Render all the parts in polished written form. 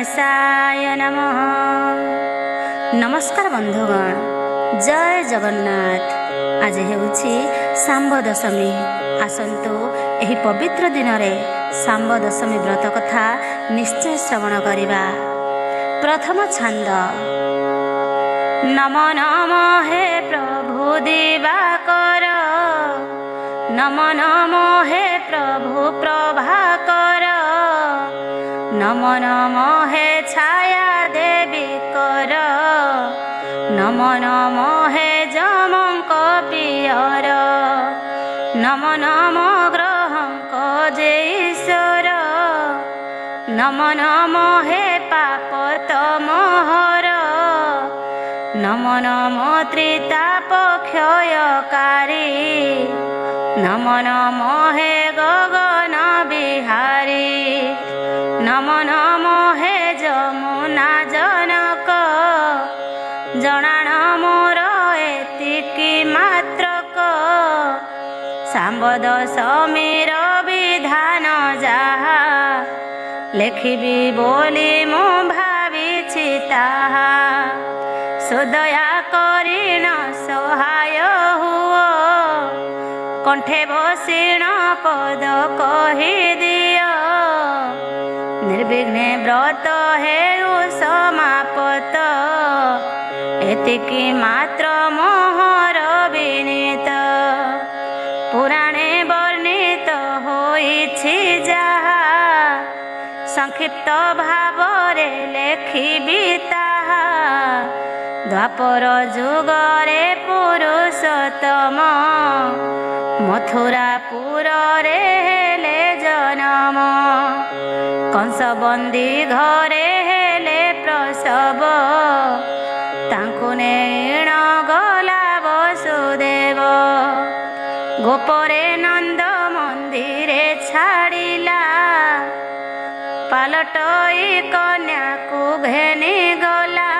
गणेशाय नमः। नमस्कार बंधुगण, जय जगन्नाथ। आज हेउछि सांब दशमी। आसंतु एही पवित्र दिन रे सांब दशमी व्रत कथा निश्चय श्रवण करिबा। प्रथम छंद। नमो नमो हे प्रभु दिवाकर, नमो नमो हे प्रभु प्रभाकर, नमो नमो हे छाया देवी कर, नमो नमो हे जमंक पियर, नमो नमो ग्रहंक जे ईश्वर, नमो नमो हे पाप तमहर, नमो नमो त्रिताप क्षयकारी, नमो नमो हे गगन बिहारी, नमो नमो हे जमुना जनक, जनाण मोर एतिकी मात्रक, सांब दशमीर विधान जाहा, लेखिबी बोली मु भाविछि ताहा, सुदया करिण सहाय हुओ, कंठे बसिण पद कहि दियो, निर्विघ्ने व्रत हेउ समापत, एतिकी मात्र मोहर विनीत, पुराणे वर्णित होइछि जाहा, संक्षिप्त भावरे लेखिबि ताहा, द्वापर जुगरे पुरुषोत्तम, मथुरापुर रे हेले जनम, कंस बंदी घरे हेले प्रसव, तांकु नेण गला वसुदेव, गोपरे नंद मंदिरे छाड़िला, पालटई कन्या को घेनी गला,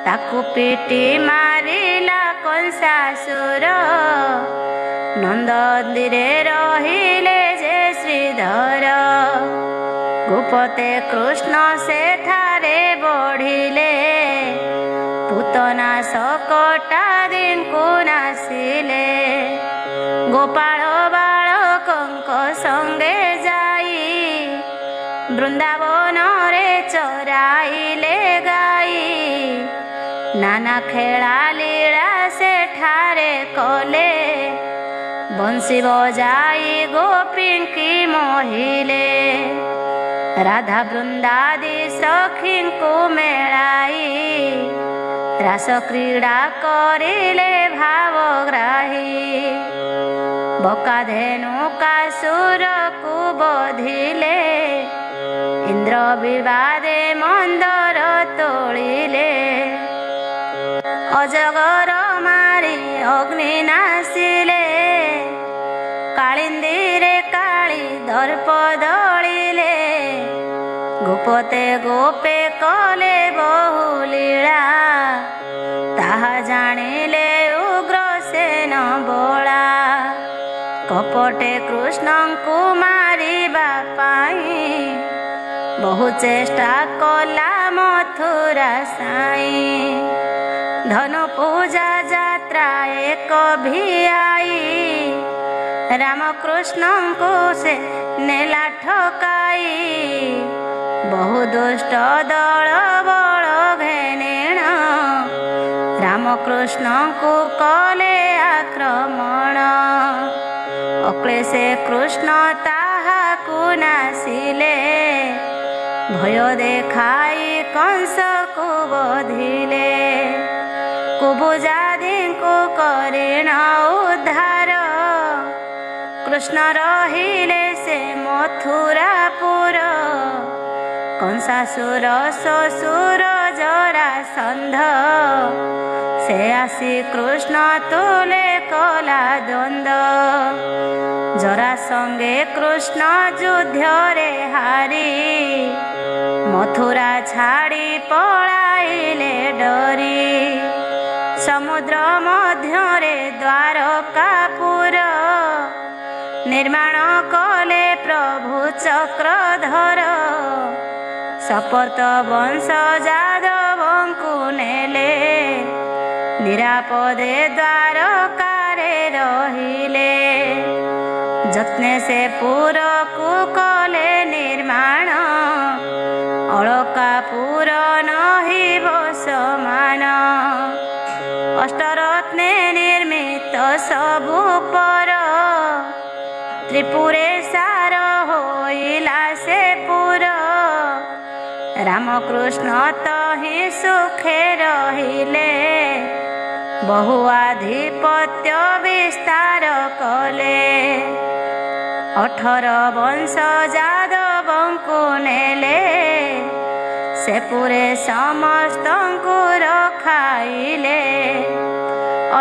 ताकु पिटी मारिला कंसासुर, नंदीरे रहिले जे श्रीधर, गोपते कृष्ण सेठारे बढ़िले, पूतना सकटा दिन को नासिले, गोपाल बालकंक संगे जाई, वृंदावन रे चराइले गाई, नाना खेला लीला सेठारे कले, बंशी बजाई गोपींकी मोहिले, राधा वृंदादि सखींकु मेलाई, रास क्रीड़ा करिले भावग्राही, बका धेनु कासुर को बधिले, इंद्र विवादे मंदर तोलिले, अजगर मारी अग्नि नासिले, कालिंदीरे काली दर्प दलिले, गोपते गोपे कले बहुलीला, ताहा जानिले उग्रसेन बोला, कपटे कृष्णंकु मारिबा पाई, बहु चेष्टा कला मथुरा साई, धनु पूजा जात्रा एक भियाई, रामकृष्ण को से नेला ठकाई, बहु दुष्ट दल बल घेनेण, रामकृष्ण को कले आक्रमण, अक्लेशे कृष्ण ताहा को नासिले, भय देखाई कंस को बधिले, कुबुजादि को करेण उद्धार, कृष्ण रहिले से मथुरापुर, कंसासुर ससुर जरासंध, से आसी कृष्ण तुले कला द्वंद, जरा संगे कृष्ण युद्धरे हारी, मथुरा छाड़ी पलाइले डरी, समुद्र मध्यरे द्वारकापुर, निर्माण कले प्रभु चक्रधर, ଶପଥ ବଂଶ ଯାଦବଙ୍କୁ ନେଲେ, ନିରାପଦେ ଦ୍ୱାରକାରେ ରହିଲେ। ଯତ୍ନେ ସେ ପୁରକୁ କଲେ ନିର୍ମାଣ, ଅଳକାପୁର ନହିବ ସମାନ। ଅଷ୍ଟରତ୍ନେ ନିର୍ମିତ ସବୁ ପର, ତ୍ରିପୁରେ ସାର ହୋଇଲା ସେ ପୁର। ରାମକୃଷ୍ଣ ତହିଁ ସୁଖେ ରହିଲେ, ବହୁ ଆଧିପତ୍ୟ ବିସ୍ତାର କଲେ। 18 ବଂଶ ଯାଦବଙ୍କୁ ନେଲେ, ସେ ପୁରେ ସମସ୍ତଙ୍କୁ ରଖାଇଲେ।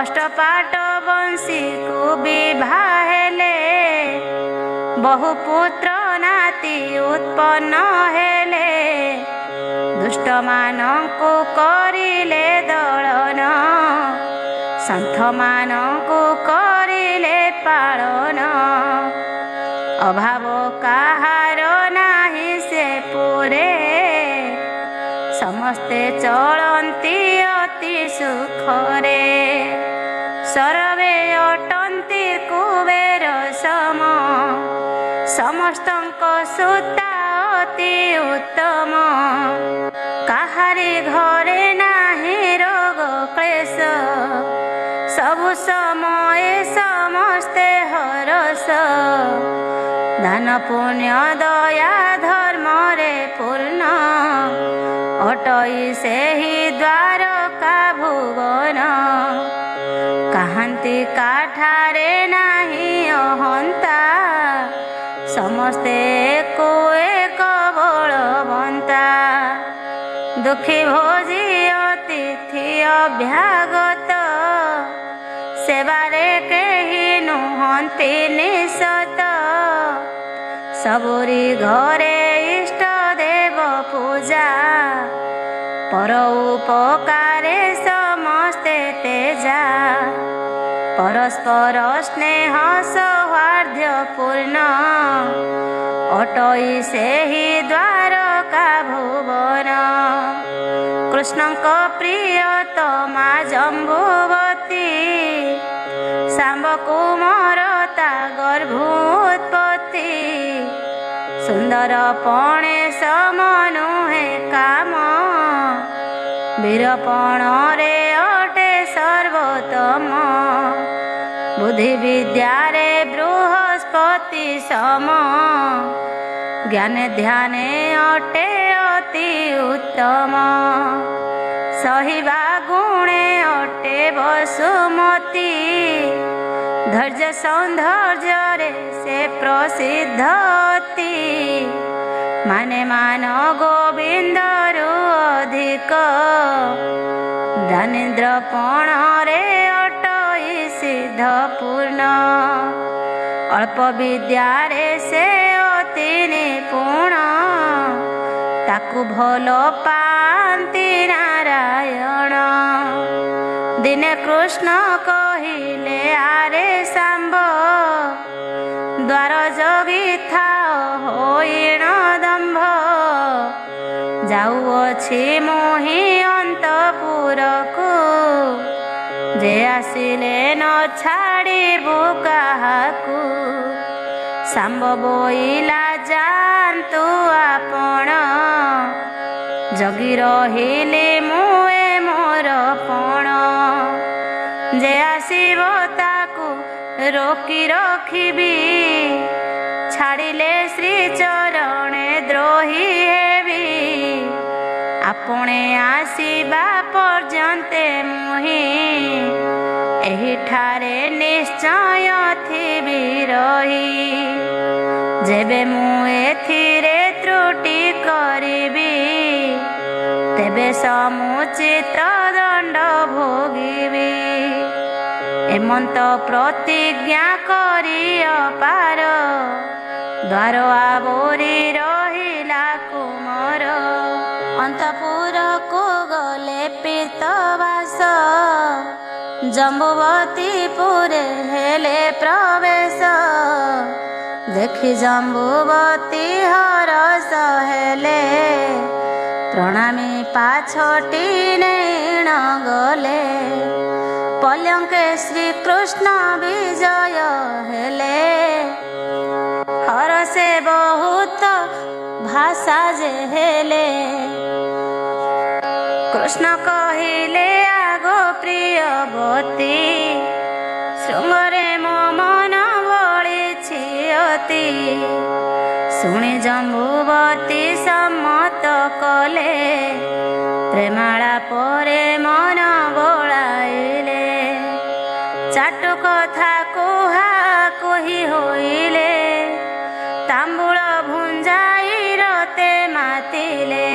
ଅଷ୍ଟପାଟ ବଂଶୀକୁ ବିଭା ହେଲେ, ବହୁ ପୁତ୍ର ନାତି ଉତ୍ପନ୍ନ ହେଲେ। ଦୁଷ୍ଟମାନଙ୍କୁ କରିଲେ ଦଳନ, ସନ୍ଥମାନଙ୍କୁ କରିଲେ ପାଳନ। ଅଭାବ କାହାର ନାହିଁ ସେ ପୁରେ, ସମସ୍ତେ ଚଳନ୍ତି ଅତି ସୁଖରେ। ସର୍ବେ ଅଟନ୍ତି କୁବେର ସମ, ସମସ୍ତଙ୍କ ସୁତା ଅତି ଉତ୍ତମ। କାହାରି ଘରେ ନାହିଁ ରୋଗ କ୍ଲେଶ, ସବୁ ସମୟେ ସମସ୍ତେ ହରସ। ଦାନ ପୁଣ୍ୟ ଦୟା ଧର୍ମରେ ପୂର୍ଣ୍ଣ, ଅଟଇ ସେହି ଦ୍ୱାରକା ଭୁବନ। କାହାନ୍ତି କାଠାରେ ନାହିଁ ଅହନ୍ତା, ସମସ୍ତେ କୁ ଏକ ବଳବନ୍ତା। ଦୁଃଖୀ ଭୋଜି ଅତିଥି ଅଭ୍ୟାଗତ, ସେବାରେ କେହି ନୁହନ୍ତି ନିଃଶତ। ସବୁରି ଘରେ ଇଷ୍ଟ ଦେବ ପୂଜା, ପର ଉପକାରେ ସମସ୍ତେ ତେଜା। ପରସ୍ପର ସ୍ନେହ ସୌହାର୍ଦ୍ଦ୍ୟ ପୂର୍ଣ୍ଣ, ଅଟଇ ସେହି ଦ୍ୱାରକା ଭୁବନ। କୃଷ୍ଣଙ୍କ ପ୍ରିୟତମା ଜମ୍ବୁବତୀ, ଶାମ୍ବ କୁମର ତା ଗର୍ଭୋତ୍ପତ୍ତି। ସୁନ୍ଦର ପଣେଶ ନୁହେଁ କାମ, ବୀରପଣରେ ଅଟେ ସର୍ବୋତ୍ତମ। ବୁଦ୍ଧି ବିଦ୍ୟାରେ ବୃହସ୍ପତି ସମ, ଜ୍ଞାନେ ଧ୍ୟାନେ ଅଟେ ଅତି ଉତ୍ତମ। ସହିବା ଗୁଣେ ଅଟେ ବସୁମତୀ, ଧୈର୍ଯ୍ୟ ସୌନ୍ଦର୍ଯ୍ୟରେ ସେ ପ୍ରସିଦ୍ଧ ଅତି। ମାନେ ମାନ ଗୋବିନ୍ଦରୁ ଅଧିକ, ଦାନିନ୍ଦ୍ର ପଣରେ ଅଟଇ ସିଦ୍ଧ ପୂର୍ଣ୍ଣ। ଅଳ୍ପ ବିଦ୍ୟାରେ ସେ ଅତି ନିପୁଣ, ତାକୁ ଭଲ ପାଆନ୍ତି ନାରାୟଣ। ଦିନେ କୃଷ୍ଣ କହିଲେ ଆରେ ଶାମ୍ବ, ଦ୍ୱାର ଜଗିଥାଅ ହୋଇଣ ଦମ୍ଭ। ଯାଉଅଛି ମୁହିଁ ଅନ୍ତପୁରକୁ, ଯେ ଆସିଲେ ନ ଛାଡ଼ିବୁ କାହାକୁ। ଶାମ୍ବ ବୋଇଲା ଯାଆନ୍ତୁ ଆପଣ, ଜଗି ରହିଲି ମୁଁ ଏ ମୋର ପଣ। ଯେ ଆସିବ ତାକୁ ରୋକି ରଖିବି, ଛାଡ଼ିଲେ ଶ୍ରୀ ଚରଣେ ଦ୍ରୋହୀ ହେବି। ଆପଣେ ଆସିବା ପର୍ଯ୍ୟନ୍ତେ ମୁହିଁ, ଏହିଠାରେ ନିଶ୍ଚୟ ଥିବି ରହି। ଯେବେ ମୁଁ ଏଥିରେ ତ୍ରୁଟି କରିବି, ତେବେ ସମୁଚିତ ଦଣ୍ଡ ଭୋଗିବି। ଏମନ୍ତ ପ୍ରତିଜ୍ଞା କରି ଅପାର, ଦ୍ୱାର ଆବୋରି ରହିଲା କୁମର। ଅନ୍ତପୁରକୁ ଗଲେ ପୀତବାସ, ଜମ୍ବୁବତୀପୁରେ ହେଲେ ପ୍ରବେଶ। ଦେଖି ଜମ୍ବୁବତୀ ହରଷ ହେଲେ ପ୍ରଣାମୀ ପାଛୋଟି ନେଣ ଗଲେ। ପଲ୍ୟଙ୍କେ ଶ୍ରୀକୃଷ୍ଣ ବିଜୟ ହେଲେ ହରସେ ବହୁତ ଭାଷା ଯେ ହେଲେ। କୃଷ୍ଣ କହିଲେ ଆଗ ପ୍ରିୟବତୀ ଶୃଙ୍ଗରେ ମୋ ମନ ବଳିଛି ଅତି। ଶୁଣି ଜମ୍ବୁବତୀ ସମ୍ମତ କଲେ ପ୍ରେମାଳା ପରେ ମନ ବଳାଇଲେ। ଚାଟୁ କଥା କୁହା କୁହି ହୋଇଲେ ତାମ୍ବୁଳ ଭୁଞ୍ଜାଇ ରତେ ମାତିଲେ।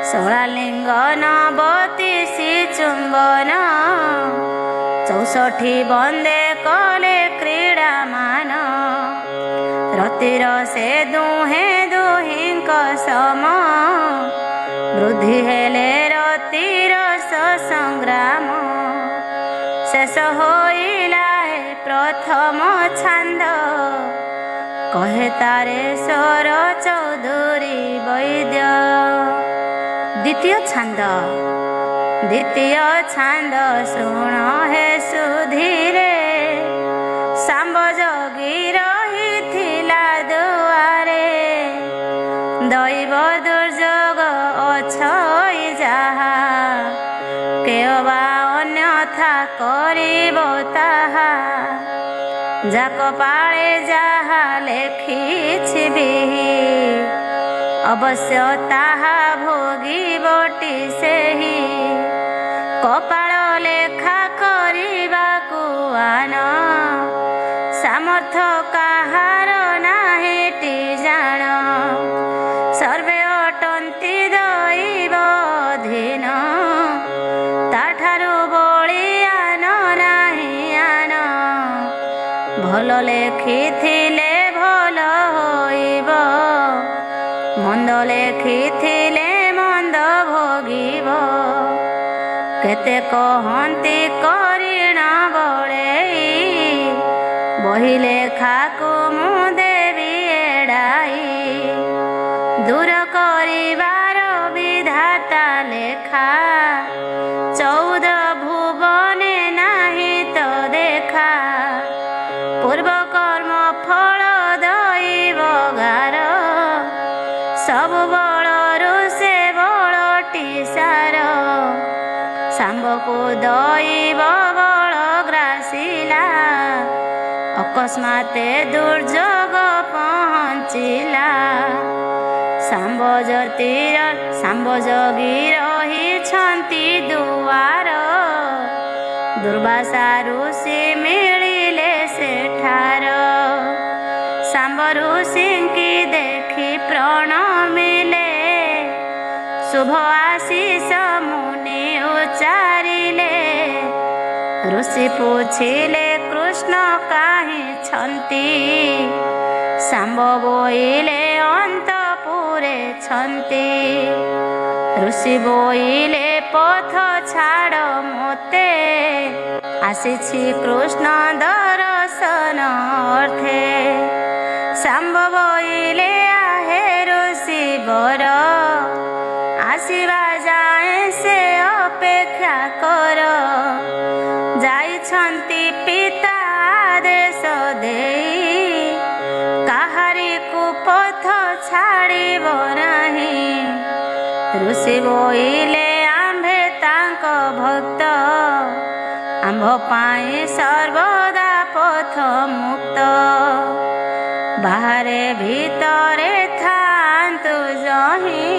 ଷୋଳାଲିଙ୍ଗନ ବତିଶି ଚୁମ୍ବନ 64 ବନ୍ଦେ କଲେ କ୍ରୀଡ଼ାମାନ। ରତିର ସେ ଦୁହେଁ ଦୁହିଁଙ୍କ ସମ ବୃଦ୍ଧି ହେଲେ ରତିର ସଂଗ୍ରାମ। ଶେଷ ହୋଇଲା ପ୍ରଥମ ଛାନ୍ଦ କହେ ତାରେଶ୍ୱର ଚୌଧୁରୀ ବୈଦ୍ୟ। ଦ୍ୱିତୀୟ ଛାନ୍ଦ ଶୁଣ ହେ ସୁଧୀରେ ଶାମ୍ବ ଯୋଗୀ ରହିଥିଲା ଦୁଆରେ। ଦୈବ ଦୁର୍ଯୋଗ ଅଛଇ ଯାହା କେହ ବା ଅନ୍ୟଥା କରିବ ତାହା। ଯାକ ପାଳେ ଯାହା ଲେଖିଛି ବିହି ଅବଶ୍ୟ ତାହା ଭୋଗିବଟି ସେହି। କପାଳ ଲେଖା କରିବାକୁ ଆନ ସାମର୍ଥ୍ୟ କାହାର ନାହିଁଟି ଜାଣ। ସର୍ବେ ଅଟନ୍ତି ଦୈବ ଅଧୀନ ତାଠାରୁ ବଳିଆନ ନାହିଁ ଆନ। ଭଲ ଲେଖିଥିଲେ ଭଲ ହୋଇବ ମନ୍ଦ ଲେଖିଥିଲେ ମନ୍ଦ ଭୋଗିବ। କେତେ କହନ୍ତି କରିଣ ବଳେଇ ବହି ଲେଖାକୁ ମୁଁ ଦେବି ଏଡ଼ାଇ। ଦୂର କରିବାର ବିଧାତା ଲେଖା 14 ଭୁବନେ ନାହିଁ ତ ଦେଖା। ପୂର୍ବ କର୍ମ ଫଳ ଦଇବ ଗାର ସବୁ ବଳରୁ ସେ ବଳଟି ସାର। ଶାମ୍ବକୁ ଦଇବ ବଳ ଗ୍ରାସିଲା ଅକସ୍ମାତେ ଦୁର୍ଯୋଗ ପହଞ୍ଚିଲା। ଶାମ୍ବ ଯୋଗୀ ରହିଛନ୍ତି ଦୁଆର ଦୁର୍ବାସା ଋଷି ମିଳିଲେ ସେଠାର। ଶାମ୍ବ ଋଷିଙ୍କି ଦେଖି ପ୍ରଣମିଲେ ଶୁଭ ଆଶିଷ ମୁନି ଉଚାରିଲେ। ଋଷି ପୁଛିଲେ କୃଷ୍ଣ କାହିଁଛନ୍ତି ଶାମ୍ବ ବୋଇଲେ ଅନ୍ତପୁରେ ଛନ୍ତି। ଋଷି ବୋଇଲେ ପଥ ଛାଡ଼ ମୋତେ ଆସିଛି କୃଷ୍ଣ ଦର୍ଶନ ଅର୍ଥେ। ଶାମ୍ବ ବୋଇଲେ ଆହେ ଋଷି ବର ଆସିବା ଯାଏ ସେ ଅପେକ୍ଷା କର। ଯାଇଛନ୍ତି ପିତା ଆଦେଶ ଦେଇ କାହାରିକୁ ପଥ ଛାଡ଼ିବ ନାହିଁ। ଋଷି ବୋଇଲେ ଆମ୍ଭେ ତାଙ୍କ ଭକ୍ତ ଆମ୍ଭ ପାଇଁ ସର୍ବଦା ପଥ ମୁକ୍ତ। ବାହାରେ ଭିତରେ ଥାନ୍ତୁ ଯହିଁ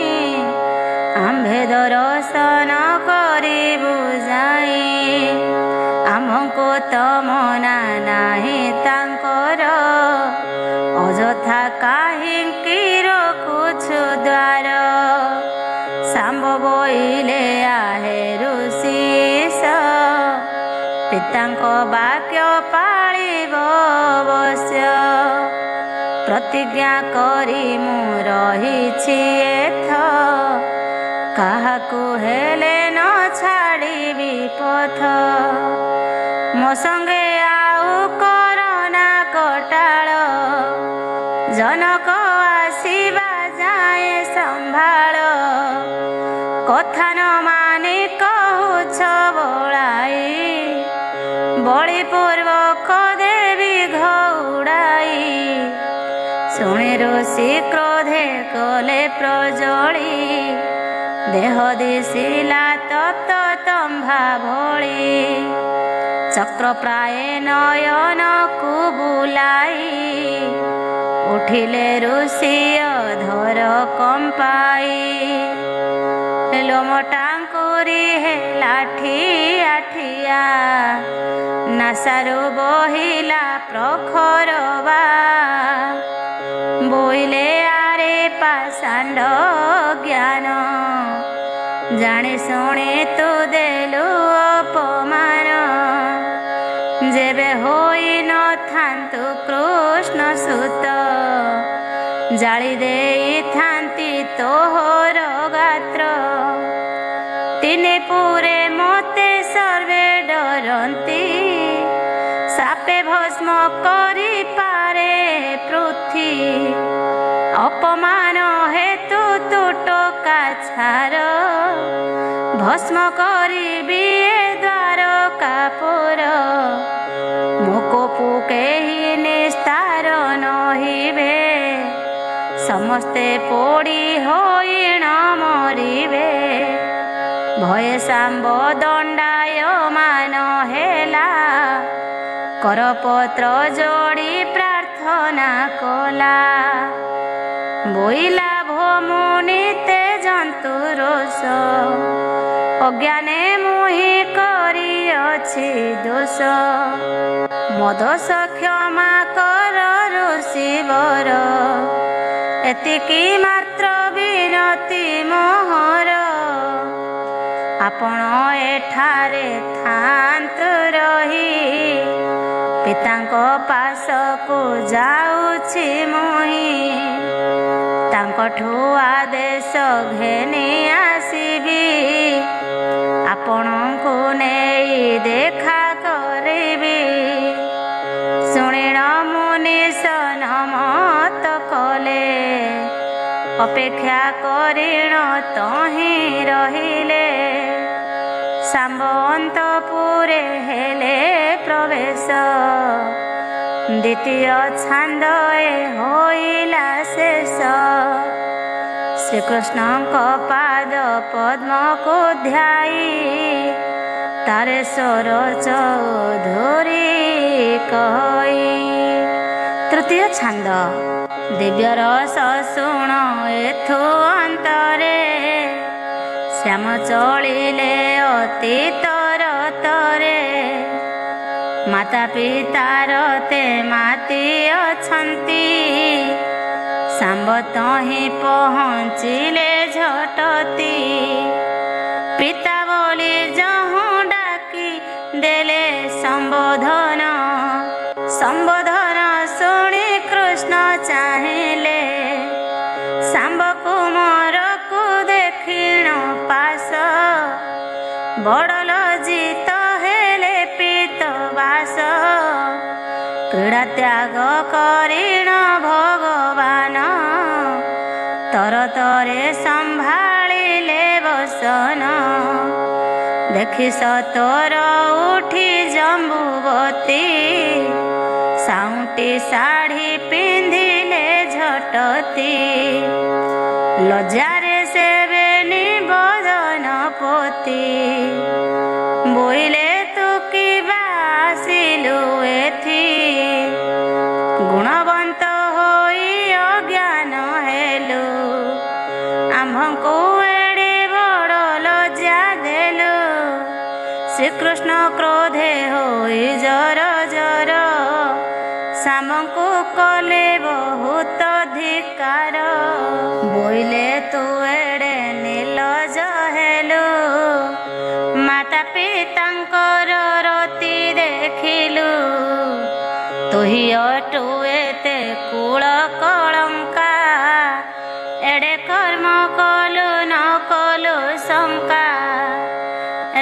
ଆମ୍ଭେ ଦର୍ଶନ କରିବୁ ଯାଇ। ଆମକୁ ତମନା ନାହିଁ ତାଙ୍କର ଅଯଥା କାହିଁକି ରଖୁଛୁ ଦ୍ୱାର। ଶାମ୍ବ ବୋଇଲେ ଆହେ ଋଷିଶ ପିତାଙ୍କ ବାକ୍ୟ ପାଳିବ ଅବଶ୍ୟ। ପ୍ରତିଜ୍ଞା କରି ମୁଁ ରହିଛି ଏଥ କାହାକୁ ହେଲେ ନ ଛାଡ଼ିବି ପଥ। ମୋ ସଙ୍ଗେ ଆଉ କରନା କଟାଳ ଜନକ ଆସିବା ମାଏ ସମ୍ଭାଳ। କଥା ନ ମାନି କହୁଛ ବଳାଇ, ବଳି ପୂର୍ବକ ଦେବି ଘଉଡ଼ାଇ। ଶୁଣି ଋଷି କ୍ରୋଧେ କଲେ ପ୍ରଜଳି, ଦେହ ଦିଶିଲା ତପ୍ତ ତମ୍ଭା ଭଳି। ଚକ୍ର ପ୍ରାୟ ନୟନକୁ ବୁଲାଇ, ଉଠିଲେ ଋଷି ଅଧର କମ୍ପାଇ। ଲୋମ ଟାଙ୍କୁରି ହେଲା ଠିଆ ଠିଆ, ନାସାରୁ ବହିଲା ପ୍ରଖର ବା। ବୋଇଲେ ଆରେ ପାଷାଣ୍ଡ ଜ୍ଞାନ, ଜାଣି ଶୁଣି ତୁ ଦେଲୁ ଅପମାନ। ଯେବେ ହୋଇ ନଥାନ୍ତୁ କୃଷ୍ଣ ସୁତ, ଜାଳି ଦେଇଥାନ୍ତି ତୋହର ଗାତ୍ର। ତିନି ପୁରେ ମୋତେ ସର୍ବେ ଡରନ୍ତି, ସାପେ ଭସ୍ମ କରିପାରେ ପୃଥି। ଅପମାନ ହେତୁ ତୁ ଟୋକା ଛାର, ଭସ୍ମ କରିବି ଏ ଦ୍ୱାରକାପୁର। ମୋ କୋପୁ କେହି ନିସ୍ତାର ନହିବେ, ସମସ୍ତେ ପୋଡ଼ି ହୋଇଣ ମରିବେ। ଭୟେ ଶାମ୍ବ ଦଣ୍ଡାୟମାନ ହେଲା, କରପତ୍ର ଯୋଡ଼ି ପ୍ରାର୍ଥନା କଲା। ବୋଇଲା ଭୋମୁନି ତେ ଜନ୍ତୁ ରୋଷ, ଅଜ୍ଞାନେ ମୁହିଁ କରିଅଛି ଦୋଷ। ମୋ ଦୋଷ କ୍ଷମା କର ଋଷିବର, ଏତିକି ମାତ୍ର ବିନତି ମୋହର। ଆପଣ ଏଠାରେ ଥାନ୍ତୁ ରହି, ପିତାଙ୍କ ପାଶକୁ ଯାଉଛି ମୁହିଁ। ତାଙ୍କଠୁ ଆଦେଶ ଘେନି ଆସିବି, ଆପଣଙ୍କୁ ନେଇ ଦେଖା କରିବି। ଶୁଣିଣ ମୁନି ସନମତ କଲେ, ଅପେକ୍ଷା କରିଣ ତହିଁ ରହିଲେ। ଶାମ୍ବ ଅନ୍ତପୁରେ ହେଲେ ପ୍ରବେଶ, ଦ୍ୱିତୀୟ ଛାନ୍ଦ ଏ ହୋଇଲା ଶେଷ। ଶ୍ରୀକୃଷ୍ଣଙ୍କ ପାଦ ପଦ୍ମକୁ ଧ୍ୟାଇ, ତାରେଶ୍ୱର ଚୌଧୁରୀ କହି। ତୃତୀୟ ଛାନ୍ଦ। ଦିବ୍ୟ ରସ ଶୁଣ ଏଥୁ ଅନ୍ତରେ, ଶ୍ୟାମ ଚଳିଲେ ଅତି ତରତରେ। ମାତା ପିତାର ତେ ମାତି ଅଛନ୍ତି, ଶାମ୍ବ ତହିଁ ପହଞ୍ଚିଲେ ଝଟତି। ପିତା ବୋଲି ଯହୁଁ ଡାକି ଦେଲେ ସମ୍ବୋଧନ, ସମ୍ବୋଧନ ଶୁଣି କୃଷ୍ଣ ଚାହିଁଲେ। ଶାମ୍ବ କୁମରକୁ ଦେଖିଣ ପାଶ, ବଡ଼ ଲଜ୍ଜିତ ହେଲେ ପୀତବାସ। କ୍ରୀଡ଼ା ତ୍ୟାଗ କରିଣ ଭଗବାନ, ତରତରେ ସମ୍ଭାଳିଲେ ବସନ। ଦେଖି ସତର ଉଠି ଜମ୍ବୁବତୀ, ସାଉଁଟି ଶାଢ଼ୀ ପିନ୍ଧିଲେ ଝଟତି। ଲଜ୍ଜାରେ ସେବେନି ବଦନ ପୋତି, ବୋଇଲେ ତୁ କିବା ଆସିଲୁ ଏଥି। ଗୁଣବନ୍ତ ହୋଇ ଅଜ୍ଞାନ ହେଲୁ, ଆମ୍ଭଙ୍କୁ ଏଡ଼େ ବଡ଼ ଲଜ୍ଜା ଦେଲୁ। ଶ୍ରୀକୃଷ୍ଣ କ୍ରୋଧେ ହୋଇ ଜର ଜର, ଶାମ୍ବଙ୍କୁ କଲେ ବହୁତ ଧିକାର। ବୋଇଲେ ତୁ ଏଡ଼େ ନିର୍ଲଜ ହେଲୁ, ମାତା ପିତାଙ୍କର ରତି ଦେଖିଲୁ। ତୁହି ଅଟୁ ଏତେ କୂଳ କଳଙ୍କା, ଏଡ଼େ କର୍ମ କଲୁ ନ କଲୁ ଶଙ୍କା।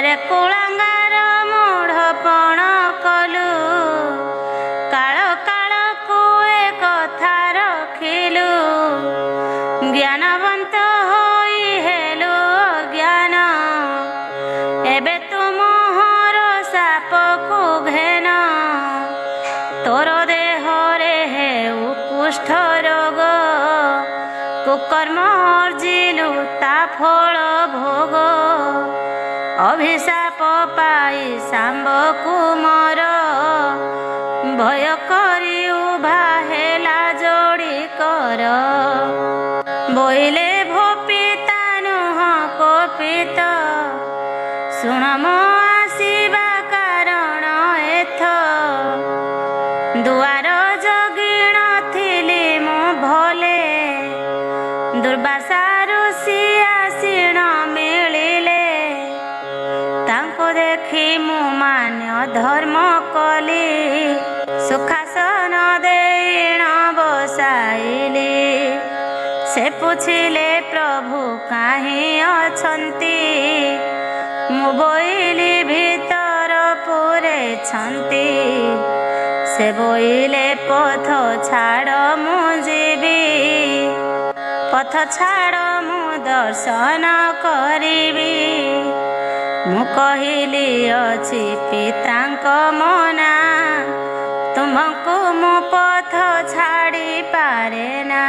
ରେ କୁଳାଙ୍ଗାର ମୂଢ଼ପଣ କଲୁ, କାଳ କାଳକୁ ଏ କଥା ରଖିଲୁ। ଜ୍ଞାନବନ୍ତ ତୋର ଦେହରେ ହେଉ କୁଷ୍ଠ ରୋଗ, କୁକର୍ମ ଅର୍ଜିଲୁ ତା ଫଳ ଭୋଗ। ଅଭିଶାପ ପାଇ ଶାମ୍ବକୁ ମର, ଭୟ କରି ଉଭା ହେଲା ଯୋଡ଼ି କର। ବୋଇଲେ ଭୋପିତା ନୁହଁ କୋପିତ, ଶୁଣ ମୋ ଆସିବା କାରଣ ଏଥ। ଦୁଆର ଜଗିଣ ଥିଲି ମୁଁ ଭଲେ, ଦୁର୍ବାସା ଋଷି ଆସିଣ ମିଳିଲେ। ତାଙ୍କୁ ଦେଖି ମୁଁ ମାନ୍ୟ ଧର୍ମ କଲି, ସୁଖାସନ ଦେଇଣ ବସାଇଲି। ସେ ପୁଛିଲେ ପ୍ରଭୁ କାହିଁ ଅଛନ୍ତି, ମୁଁ ବୋଇଲି ଭିତର ପୂରେଛନ୍ତି। ସେ ବୋଇଲେ ପଥ ଛାଡ଼ ମୁଁ ଯିବି, ପଥ ଛାଡ଼ ମୁଁ ଦର୍ଶନ କରିବି। ମୁଁ କହିଲି ଅଛି ପିତାଙ୍କ ମନା, ତୁମକୁ ମୁଁ ପଥ ଛାଡ଼ି ପାରେ ନା।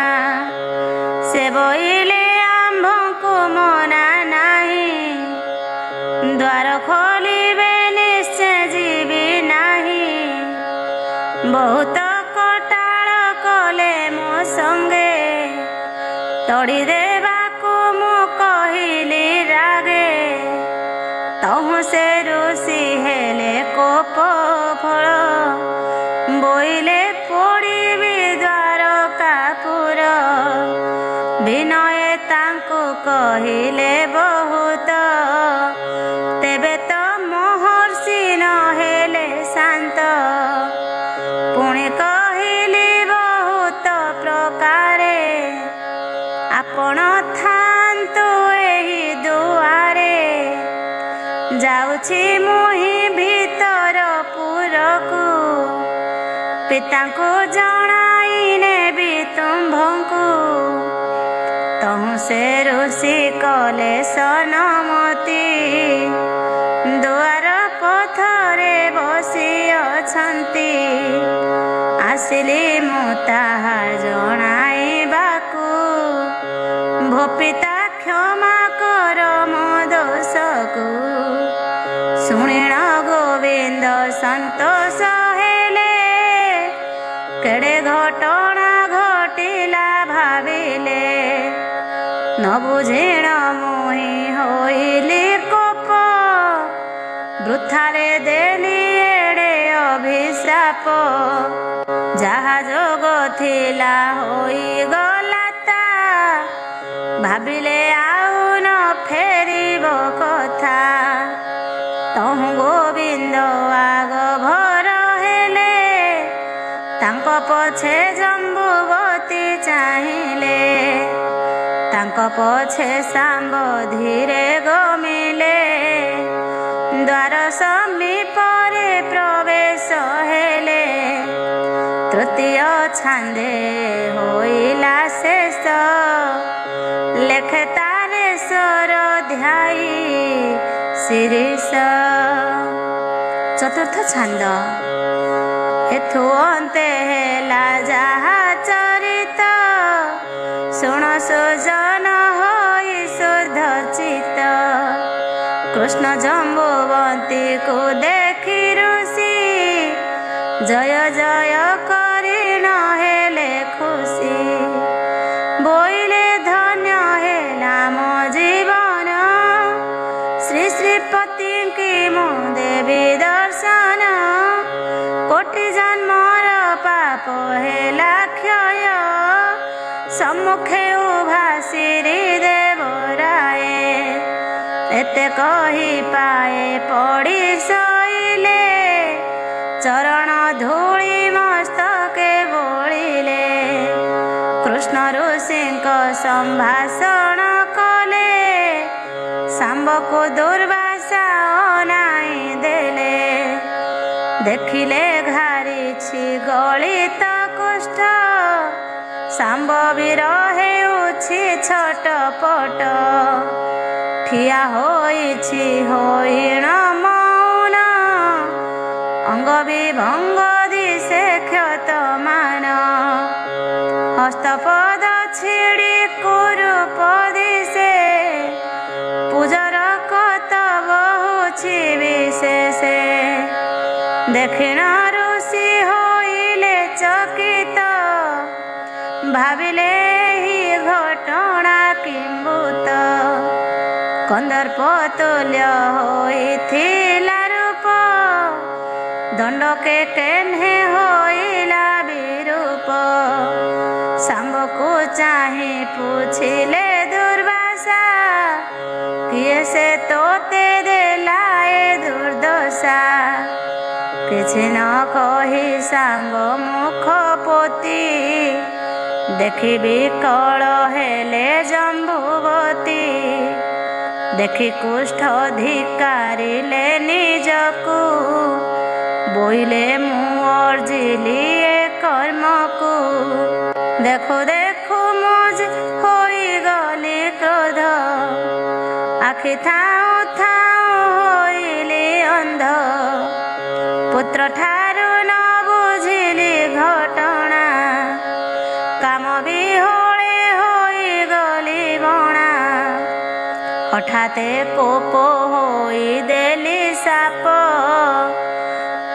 ସେ ବୋଇଲେ ଆମ୍ଭଙ୍କୁ ମନା ନାହିଁ, ଦ୍ୱାର ଖୋଲିବେ ନିଶ୍ଚୟ ଯିବି ନାହିଁ। ବହୁତ କଟାଳ କଲେ ମୋ ସଙ୍ଗେ, ତଡ଼ି ଦେବାକୁ ମୁଁ କହିଲି ରାଗେ। ତହୁଁ ସେ ଋଷି ହେଲେ କୋପ ଫଳ, ବୋଇଲେ ପଡ଼ିବି ଦ୍ୱାରକାପୁର। ବିନୟ ତାଙ୍କୁ କହିଲେ ବହୁତ, ତେବେ ତ ମହର୍ଷି ନ ହେଲେ ଶାନ୍ତ। ପୁଣି କହିଲି ବହୁତ ପ୍ରକାରେ, ଆପଣ ଥାନ୍ତୁ ଏହି ଦୁଆରେ। ଯାଉଛି ମୁହିଁ ଭିତର ପୁରକୁ, ପିତାଙ୍କୁ ଜଣାଇ ନେବି ତୁମ୍ଭଙ୍କୁ। ତହୁଁ ସେ ଋଷି କଲେ ସନମତି, ଦୁଆର ପଥରେ ବସିଅଛନ୍ତି। ଆସିଲି ମୁଁ ତାହା ଜଣାଇବାକୁ, ଭୋପିତା କ୍ଷମା କର ମୋ ଦୋଷକୁ। ଶୁଣିଣ ଗୋବିନ୍ଦ ସନ୍ତୋଷ ହେଲେ, କେଡ଼େ ଘଟଣା ଘଟିଲା ଭାବିଲେ। ନ ବୁଝିଣ ମୁହିଁ ହୋଇଲି କୋପ, ବୃଥାରେ ଦେଲି ଏଡ଼େ ଅଭିଶାପ। ଯାହା ଯୋଗ ଥିଲା ହୋଇଗଲା ତା, ଭାବିଲେ ଆଉ ନ ଫେରିବ କଥା। ତହୁଁ ଗୋବିନ୍ଦ ଆଗ ଭର ହେଲେ, ତାଙ୍କ ପଛେ ଜମ୍ବୁବତୀ ଚାହିଁଲେ। ତାଙ୍କ ପଛେ ଶାମ୍ବ ଧୀରେ ଗମିଲେ, ଦ୍ୱାର ସମୀପରେ ପ୍ରବେଶ ହେଲେ। ତୃତୀୟ ଛାନ୍ଦେ ହୋଇଲା ଶେଷ, ଲେଖେ ତାରେଶ୍ୱର ଧ୍ୟାଇ ଶିରୀଷ। ଚତୁର୍ଥ ଛାନ୍ଦ। ଏଥୁ ଅନ୍ତେ ହେଲା ଯାହା ଚରିତ, ଶୁଣ ସୁଜନ ହୋଇ ଶୁଦ୍ଧ ଚିତ୍ତ। କୃଷ୍ଣ ଜମ୍ବୁବତୀକୁ ଦେଖି ଋଷି, ଜୟ ଜୟ କରି ନ ହେଲେ ଖୁସି। ବୋଇଲେ ଧନ୍ୟ ହେଲା ମୋ ଜୀବନ, ଶ୍ରୀ ଶ୍ରୀପତିଙ୍କି ମୁଁ ଦେବି ଦର୍ଶନ। କୋଟି ଜନ୍ମର ପାପ ହେଲା କ୍ଷୟ, ସମ୍ମୁଖେ ଉଭା ଶ୍ରୀ ଦେବରାଏ। ଏତେ କହି ପାଏ ପଡ଼ି ଶୋଇଲେ, ଚରଣ ଧୂଳି ମସ୍ତକେ ବୋଳିଲେ। କୃଷ୍ଣ ଋଷିଙ୍କ ସମ୍ଭାଷଣ କଲେ, ଶାମ୍ବକୁ ଦୁର୍ବାସା ଅନାଇ ଦେଲେ। ଦେଖିଲେ ଘାରିଛି ଗଳିତ କୁଷ୍ଠ, ଶାମ୍ବ ବୀର ହେଉଛି ଛଟପଟ। ଠିଆ ହୋଇଛି ହୋଇଣ ମୌନ, ଅଙ୍ଗ ବିଭଙ୍ଗ ଦିଶେ କ୍ଷୟ ଚକିତ ଭାବିଲେ ହି ଘଟଣା କିମ୍ଭୂତ କନ୍ଦର୍ପ ତୁଲ୍ୟ ହୋଇଥିଲା ରୂପ ଦଣ୍ଡକେ କେହ୍ନେ ହୋଇଲା ବିରୂପ ଶାମ୍ବକୁ ଚାହିଁ ପୁଛିଲେ ଦୁର୍ବାସା କିଏ ସେ ତୋତେ ଦେଲା ଏ ଦୁର୍ଦ୍ଦଶା କିଛି ନ କହି ଶାମ୍ବ ମୁଖ ପୋତି ଦେଖିବି କଳ ହେଲେ ଜମ୍ବୁବତୀ ଦେଖି କୁଷ୍ଠ ଧିକାରିଲେ ନିଜକୁ ବୋଇଲେ ମୁଁ ଅର୍ଜିଲି ଏ କର୍ମକୁ ଦେଖୁ ଦେଖୁ ମୁଁ ହୋଇଗଲି କ୍ରୋଧ ଆଖି ଥାଉ ଥାଉ ହୋଇଲି ଅନ୍ଧ ପୁତ୍ର ଠାରୁ ନ ବୁଝିଲି ଘଟଣା କାମ ବିହଳେ ହୋଇଗଲି ବଣା ହଠାତ୍ କୋପ ହୋଇଦେଲି ସାପ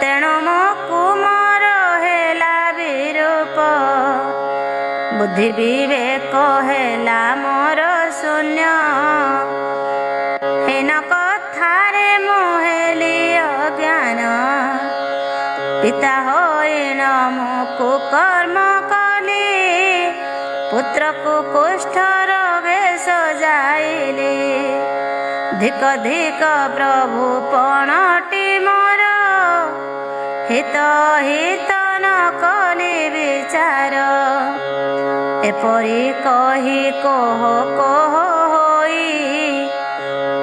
ତେଣୁ ମୋର ହେଲା ବିରୂପ ବୁଦ୍ଧି ବିବେକ ହେଲା ମୋର ଶୂନ୍ୟ ହୀନ କଥାରେ ମୁଁ ହେଲି ଅଜ୍ଞାନ ପିତା ହୋଇନ ମୁଁ କୁକର୍ମ କଲି ପୁତ୍ରକୁ କୁଷ୍ଠ ରୋଗେ ସଜାଇଲି ଧିକ ଧିକ ପ୍ରଭୁ ପଣଟି ମୋର ହିତ ହିତ ନ କଲି ବିଚାର ଏପରି କହି କୋହ କୋହ ହୋଇ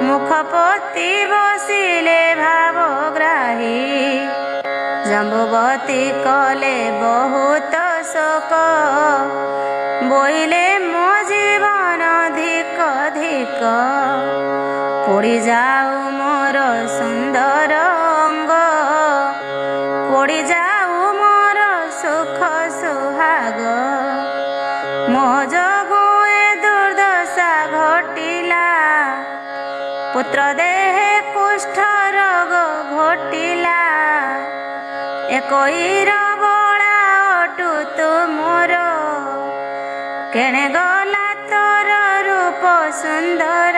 ମୁଖ ପୋତି ବସିଲେ ଭାବଗ୍ରାହୀ ଜମ୍ବୁବତୀ କଲେ ବହୁତ ଶୋକ ବୋଇଲେ ମୋ ଜୀବନ ଧିକ ଧିକ ପୋଡ଼ିଯାଉ ମୋର ସୁନ୍ଦର ଅଙ୍ଗ ପୋଡ଼ିଯାଉ ମୋର ସୁଖ ସୁହାଗ ମୋ ଯୋଗୁଁ ଏ ଦୁର୍ଦ୍ଦଶା ଘଟିଲା ପୁତ୍ର ଦେହେ କୁଷ୍ଠ ରୋଗ ଘଟିଲା ଏକଇର ବଳା ଅଟୁ ତୁମର କେଣେ ଗଲା ତୋର ରୂପ ସୁନ୍ଦର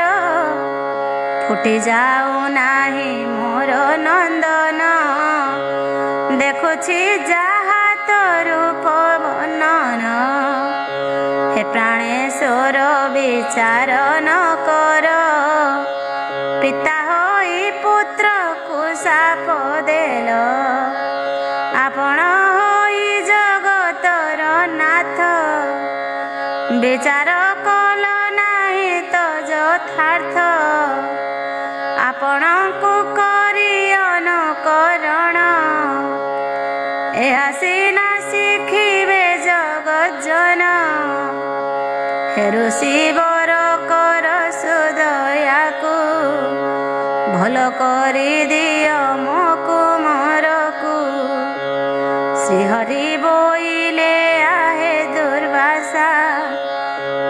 ଫୁଟି ଯାଉ ନାହିଁ ମୋର ନନ୍ଦନ ଦେଖୁଛି ଯାହା ତୋ ରୂପ ବର୍ଣ୍ଣନ ହେ ପ୍ରାଣେଶ୍ୱର ବିଚାର ନ କର ପିତା ହୋଇ ପୁତ୍ରକୁ ଶାପ ଦେଲ ଆପଣ ହୋଇ ଜଗତର ନାଥ ବିଚାର କଲ ନାହିଁ ତ ଯଥାର୍ଥ ଆପଣଙ୍କୁ କରି ଅନୁକରଣ ଏହା ସିନା ଶିଖିବେ ଜଗଜ୍ଜନ ହେ ଋଷି ବର କର ସୁଦୟାକୁ ଭଲ କରି ଦିଅ ମୋ କୁମରକୁ ଶ୍ରୀହରି ବୋଇଲେ ଆହେ ଦୁର୍ବାସା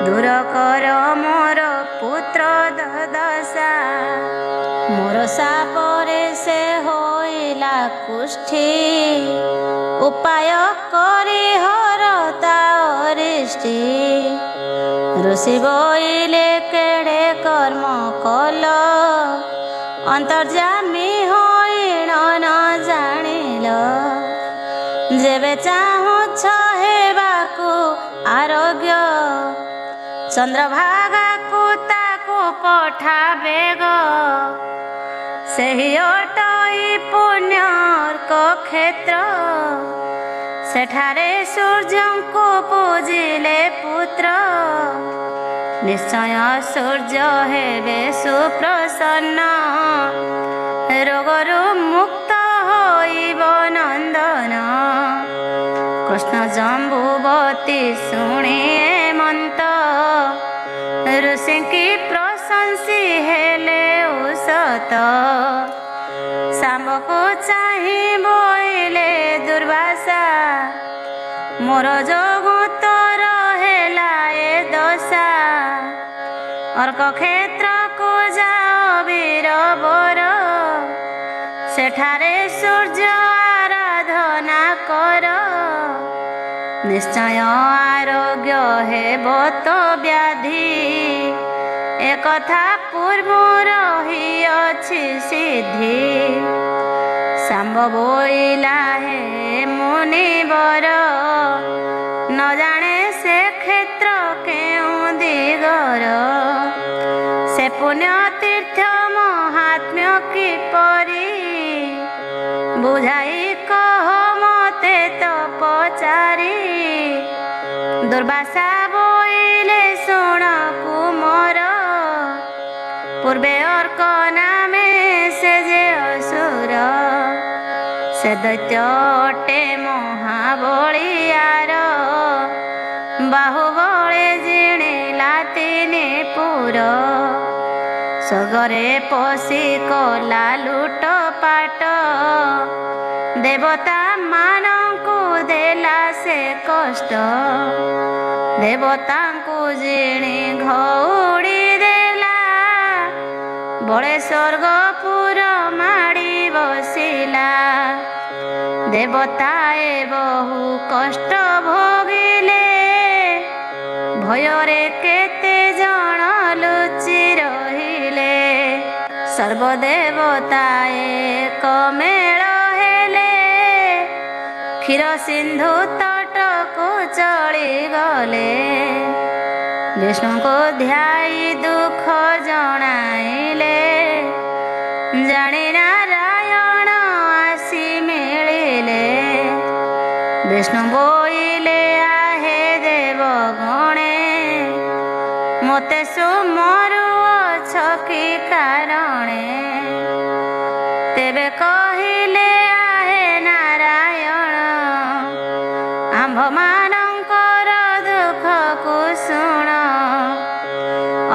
ଦୂର କର ମୋର ପୁତ୍ର ଦଶା ମୋର ଶାପରେ ସେ ହୋଇଲା କୁଷ୍ଠି ଉପାୟ କରି ହରତା ଅରିଷ୍ଟି ଋଷି ବୋଇଲେ କେଡ଼େ କର୍ମ କଲ ଅନ୍ତର୍ଯାମୀ ହୋଇଣ ନ ଜାଣିଲ ଯେବେ ଚାହୁଁଛ ହେବାକୁ ଆରୋଗ୍ୟ ଚନ୍ଦ୍ରଭାଗାକୁ ତାକୁ ପଠା ବେଗ ସେହି ଅଟଇ ପୁଣ୍ୟର୍କ କ୍ଷେତ୍ର ସେଠାରେ ସୂର୍ଯ୍ୟଙ୍କୁ ପୂଜିଲେ ପୁତ୍ର ନିଶ୍ଚୟ ସୂର୍ଯ୍ୟ ହେବେ ସୁପ୍ରସନ୍ନ ରୋଗରୁ ମୁକ୍ତ ହୋଇବ ନନ୍ଦନ କୃଷ୍ଣ ଜମ୍ବୁବତୀ ଶୁଣି ମନ୍ତ ଋଷିଙ୍କି ପ୍ରଶଂସି ହେଲେ ଉଷତ ଶାମ୍ବକୁ ଚାହିଁ ବୋଇଲେ ଦୁର୍ବାସା ମୋର ଯୋଗୁଁ ତୋର ହେଲା ଏ ଦଶା ଅର୍କ କ୍ଷେତ୍ରକୁ ଯାଅ ବୀର ବର ସେଠାରେ ସୂର୍ଯ୍ୟ ଆରାଧନା କର ନିଶ୍ଚୟ ଆରୋଗ୍ୟ ହେବ ତୋ ବ୍ୟାଧି, ଏକଥା ପୂର୍ବରୁ ରହିଅଛି ସିଦ୍ଧି। ଶାମ୍ବ ବୋଇଲା ହେ ମୁନିବର, ନ ଜାଣେ ସେ କ୍ଷେତ୍ର କେଉଁ ଦିଗର। ସେ ପୁଣ୍ୟ ତୀର୍ଥ ମହାତ୍ମ୍ୟ କିପରି, ବୁଝାଇ କହ ମତେ ତ ପଚାରି। ଦୁର୍ବାସା ବୋଇଲେ ଶୁଣ କୁମର, ପୂର୍ବେ ଅର୍କ ନାମେ ସେ ଯେ ଅସୁର। ସେ ଦୈତ୍ୟ ଅଟେ ମହାବଳିଆର, ବାହୁବଳେ ଜିଣିଲା ତିନି ପୁର। ସ୍ୱର୍ଗରେ ପଶି କଲା ଲୁଟ ପାଟ, ଦେବତା ମାନଙ୍କୁ ଦେଲା ସେ କଷ୍ଟ। ଦେବତାଙ୍କୁ ଜିଣି ଘଉଡ଼ି ଦେଲା, ବଳେ ସ୍ୱର୍ଗପୁର ମାଡ଼ି ବସିଲା। ଦେବତାଏ ବହୁ କଷ୍ଟ ଭୋଗିଲେ, ଭୟରେ କେତେ ଜଣ ଲୁଚି ରହିଲେ। ସର୍ବଦେବତାଏ କମେଳ ହେଲେ, କ୍ଷୀର ସିନ୍ଧୁ ତଟକୁ ଚଳିଗଲେ। ବିଷ୍ଣୁଙ୍କୁ ଧ୍ୟାଇ ଦୁଃଖ ଜଣାଇଲେ, ଜାଣି ନାରାୟଣ ଆସି ମିଳିଲେ। ବିଷ୍ଣୁ ବୋଇଲେ ଆହେ ଦେବଗଣେ, ମୋତେ ସୁମରୁଅଛ କି କାରଣେ। ତେବେ କହିଲେ ଆହେ ନାରାୟଣ, ଆମ୍ଭମାନଙ୍କର ଦୁଃଖକୁ ଶୁଣ।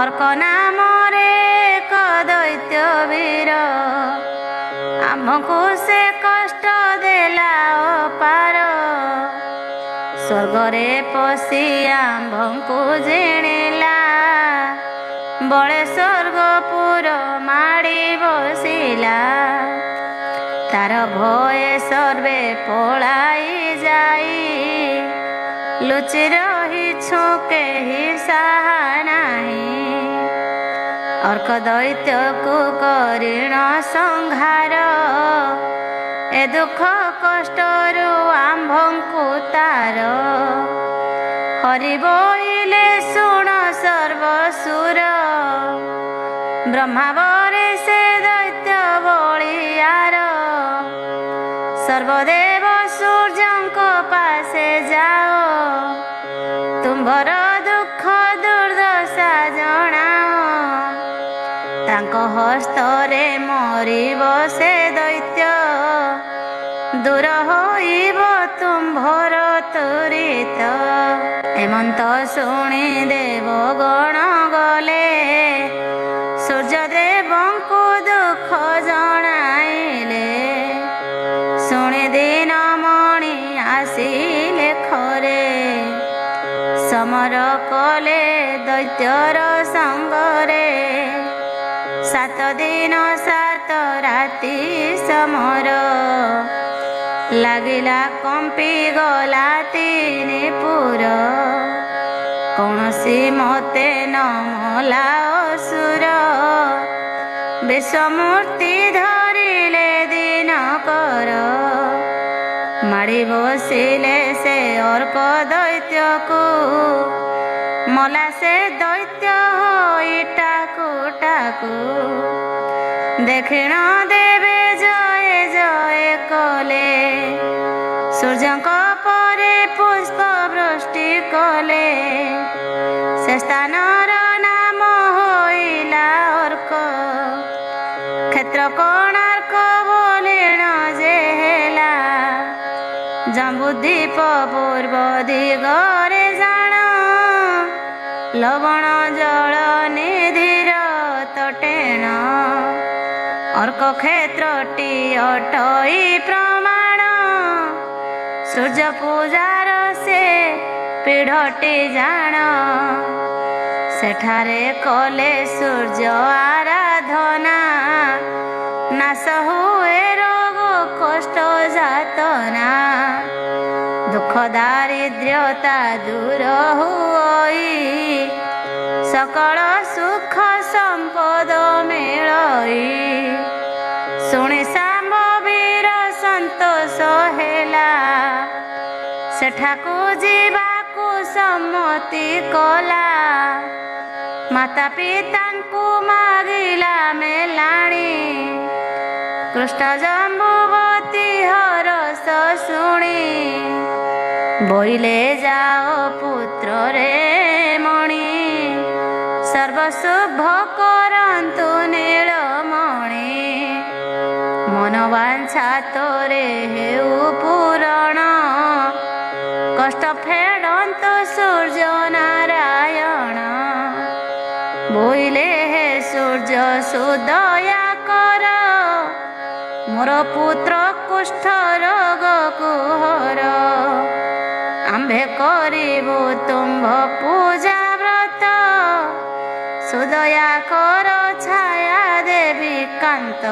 ଅର୍କ ନାମରେ ଏକ ଦୈତ୍ୟ ବୀର, ଆମକୁ ସେ କଷ୍ଟ ଦେଲା ଅପାର। ସ୍ୱର୍ଗରେ ପଶି ଆମ୍ଭଙ୍କୁ ଜିଣିଲା, ବଳେ ସ୍ୱର୍ଗପୁର ମାଡ଼ି ବସିଲା। ତାର ଭୟ ସର୍ବେ ପଳାଇ ଯାଇ, ଲୁଚି ରହିଛୁ କେହି ସାହା ନାହିଁ। ଅର୍କ ଦୈତ୍ୟକୁ କରିଣ ସଂହାର, ଏ ଦୁଃଖ କଷ୍ଟରୁ ଆମ୍ଭଙ୍କୁ ତାର। ହରି ବୋଇଲେ ଶୁଣ ସର୍ବସୁର, ବ୍ରହ୍ମାବରେ ସେ ଦୈତ୍ୟ ବଳିଆର। ସର୍ବଦେବ ସୂର୍ଯ୍ୟଙ୍କ ପାଶେ ଯାଅ, ତୁମ୍ଭର ଦୁଃଖ ଦୁର୍ଦ୍ଦଶା ଜଣାଅ। ତାଙ୍କ ହସ୍ତରେ ମରିବ ସେ ଦୈତ୍ୟ, ଦୂର ହୋଇବ ତୁମ୍ଭର ତୁରିତ। ହେମନ୍ତ ଶୁଣି ଦେବଗଣ ଗଲେ, ସୂର୍ଯ୍ୟଦେବଙ୍କୁ ଦୁଃଖ ଜଣାଇଲେ। ଶୁଣି ଦିନମଣି ଆସିଲେ ଖରେ, ସମର କଲେ ଦୈତ୍ୟର ସଙ୍ଗରେ। 7 ଦିନ 7 ରାତି ସମର, ଲାଗିଲା କମ୍ପି ଗଲା ତିନି ପୁର। କୌଣସି ମତେ ନ ମଲା ଅସୁର, ବିଶ୍ୱମୂର୍ତ୍ତି ଧରିଲେ ଦିନକର। ମାଡ଼ି ବସିଲେ ସେ ଅର୍କ ଦୈତ୍ୟକୁ, ମଲା ସେ ଦୈତ୍ୟ ହୋଇ ଟାକୁ ଟାକୁ। ଦେଖିଣ ଦେବେ ଜୟ ଜୟ କଲେ, ସୂର୍ଯ୍ୟଙ୍କ ପରେ ପୁଷ୍ପ ବୃଷ୍ଟି କଲେ। ସେ ସ୍ଥାନର ନାମ ହୋଇଲା ଅର୍କ, କ୍ଷେତ୍ର କୋଣାର୍କ ବୋଲିଣ ଯେ ହେଲା। ଜମ୍ବୁଦ୍ୱୀପ ପୂର୍ବ ଦିଗରେ ଜାଣ, ଲବଣ ଜଳ ନିଧିର ତଟେଣ। ଅର୍କ କ୍ଷେତ୍ରଟି ଅଟଇ ପ୍ରମାଣ, ସୂର୍ଯ୍ୟ ପୂଜାର ସେ ପୀଢ଼ଟି ଜାଣ। ସେଠାରେ କଲେ ସୂର୍ଯ୍ୟ ଆରାଧନା, ନାଶ ହୁଏ ରୋଗ କଷ୍ଟ ଯାତନା। ଦୁଃଖ ଦାରିଦ୍ର୍ୟତା ଦୂର ହୋଇ ସକଳ ସୁଖ ସମ୍ପଦ ମିଳଇ ଶୁଣି ଶାମ୍ବ ବୀର ସନ୍ତୋଷ ହେଲା ସେଠାକୁ ଯିବାକୁ ସମ୍ମତି କଲା। ମାତା ପିତାଙ୍କୁ ମାଗିଲା ମେଲାଣି କୃଷ୍ଣ ଜମ୍ବୁବତୀ ହରଷ ଶୁଣି ବୋଇଲେ ଯାଅ ପୁତ୍ରରେ ମଣି ସର୍ବଶୁଭ କରନ୍ତୁ ନୀଳମଣି ମନବାଞ୍ଛା ତୋରେ ହେଉ ପୂରଣ କଷ୍ଟ ଫେଡ଼ନ୍ତୁ ସୂର୍ଯ୍ୟ ନାରାୟଣ ବୋଇଲେ ହେ ସୂର୍ଯ୍ୟ ସୁଦୟା କର ମୋର ପୁତ୍ର କୁଷ୍ଠ ରୋଗକୁ ହର ଆମ୍ଭେ କରିବୁ ତୁମ୍ଭ ପୂଜା ବ୍ରତ ସୁଦୟା କର ଛାୟା ଦେବୀ କାନ୍ତ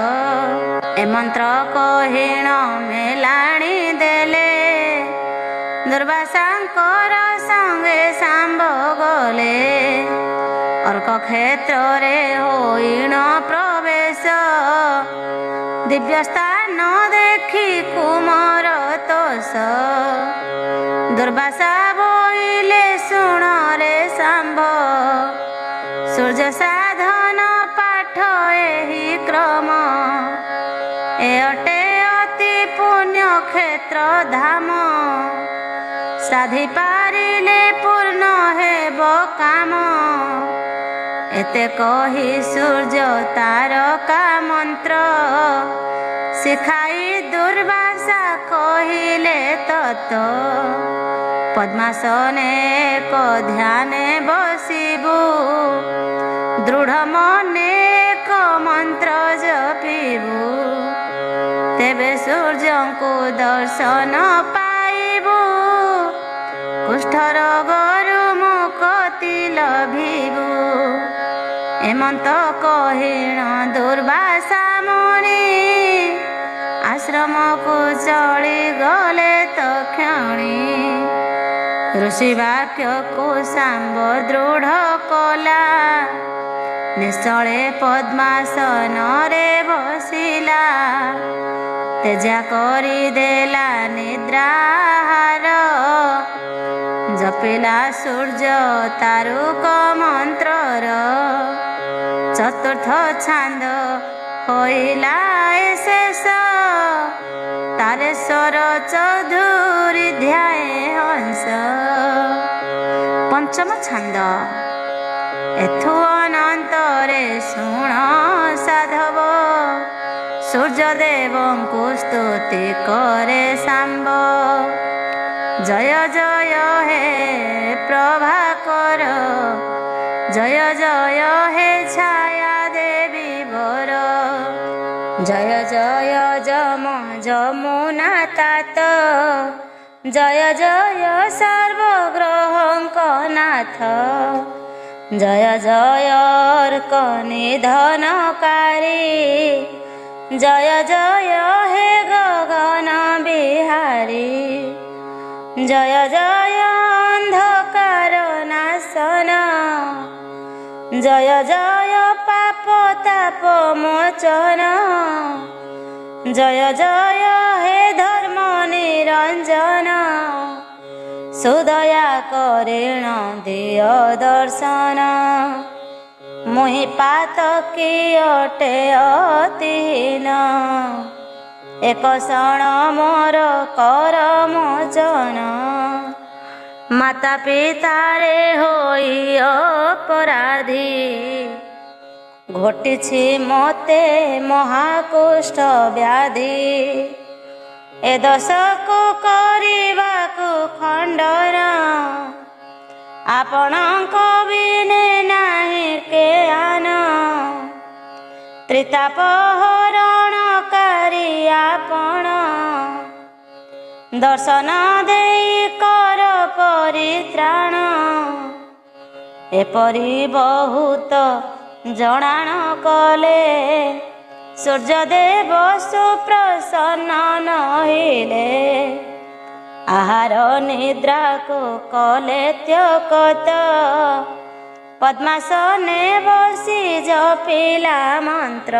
ଏ ମନ୍ତ୍ର କହିଣ ମେଲାଣି ଦେଲେ ଦୁର୍ବାସାଙ୍କର ସଙ୍ଗେ ଶାମ୍ବ ଗଲେ ଅର୍କ କ୍ଷେତ୍ରରେ ହୋଇଣ ପ୍ରବେଶ ଦିବ୍ୟ ସ୍ଥାନ ଦେଖି କୁମର ତୋଷ ଦୁର୍ବାସା ବୋଇଲେ ଶୁଣରେ ଶାମ୍ବ ସୂର୍ଯ୍ୟ ସାଧନ ପାଠ ଏହି କ୍ରମ ଏ ଅଟେ ଅତି ପୁଣ୍ୟ କ୍ଷେତ୍ର ଧାମ ସାଧି ପାରିଲେ ପୂର୍ଣ୍ଣ ହେବ କାମ ଏତେ କହି ସୂର୍ଯ୍ୟ ତାରକା ମନ୍ତ୍ର ଶିଖାଇ ଦୁର୍ବାସା କହିଲେ ତତ ପଦ୍ମାସନେ ଏକ ଧ୍ୟାନେ ବସିବୁ ଦୃଢ଼ ମନେ ଏକ ମନ୍ତ୍ର ଜପିବୁ ତେବେ ସୂର୍ଯ୍ୟଙ୍କୁ ଦର୍ଶନ ପାଇବୁ କୁଷ୍ଠ ରୋଗରୁ ମୁକ୍ତି ଲଭିବୁ ଏମନ୍ତ କହିଣ ଦୁର୍ବାସା ମୁନି ଆଶ୍ରମକୁ ଚଳି ଗଲେ ତକ୍ଷଣି ଋଷି ବାକ୍ୟକୁ ଶାମ୍ବ ଦୃଢ଼ କଲା ନିଶ୍ଚଳେ ପଦ୍ମାସନରେ ବସିଲା ତେଜା କରିଦେଲା ନିଦ୍ରାହାର ଜପିଲା ସୂର୍ଯ୍ୟ ତାରୁକ ମନ୍ତ୍ରର ଚତୁର୍ଥ ଛାନ୍ଦ ହୋଇଲା ଏ ଶେଷ ତାରେଶ୍ୱର ଚୌଧୁରୀ ଧ୍ୟାଏ ହଂସ ପଞ୍ଚମ ଛାନ୍ଦ ଏଥୁ ଅନନ୍ତରେ ଶୁଣ ସାଧବ ସୂର୍ଯ୍ୟଦେବଙ୍କୁ ସ୍ତୁତି କରେ ଶାମ୍ବ ଜୟ ଜୟ ହେ ପ୍ରଭାକର ଜୟ ଜୟ ହେ ଛାୟା ଦେବୀ ବର ଜୟ ଜୟ ଯମୁନା ତାତ ଜୟ ଜୟ ସର୍ବଗ୍ରହଙ୍କ ନାଥ ଜୟ ଜୟ ଅର୍କ ନିଧନକାରୀ ଜୟ ଜୟ ହେ ଗଗନ ବିହାରୀ ଜୟ ଜୟ ଅନ୍ଧକାର ନାଶନ ଜୟ ଜୟ ପାପ ତାପ ମୋଚନ ଜୟ ଜୟ ହେ ଧର୍ମ ନିରଞ୍ଜନ ସୁଦୟା କରିଣ ଦିଅ ଦର୍ଶନ ମୁହିଁ ପାତକୀ ଅଟେ ଅତିହୀନ ଏକ କ୍ଷଣ ମୋର କର ମୋଚନ ମାତା ପିତାରେ ହୋଇ ଅପରାଧୀ ଘଟିଛି ମୋତେ ମହାକୁଷ୍ଠ ବ୍ୟାଧି ଏ ଦୋଷକୁ କରିବାକୁ ଖଣ୍ଡନ ଆପଣଙ୍କ ବିନେ ନାହିଁ କେଆନ ତ୍ରିତାପ ହରଣକାରୀ ଆପଣ ଦର୍ଶନ ଦେଇ କର ପରିତ୍ରାଣ ଏପରି ବହୁତ ଜଣାଣ କଲେ ସୂର୍ଯ୍ୟଦେବ ସୁପ୍ରସନ୍ନ ନହିଲେ ଆହାର ନିଦ୍ରାକୁ କଲେ ତ୍ୟକ୍ତ, ପଦ୍ମାସନେ ବସି ଜପିଲା ମନ୍ତ୍ର।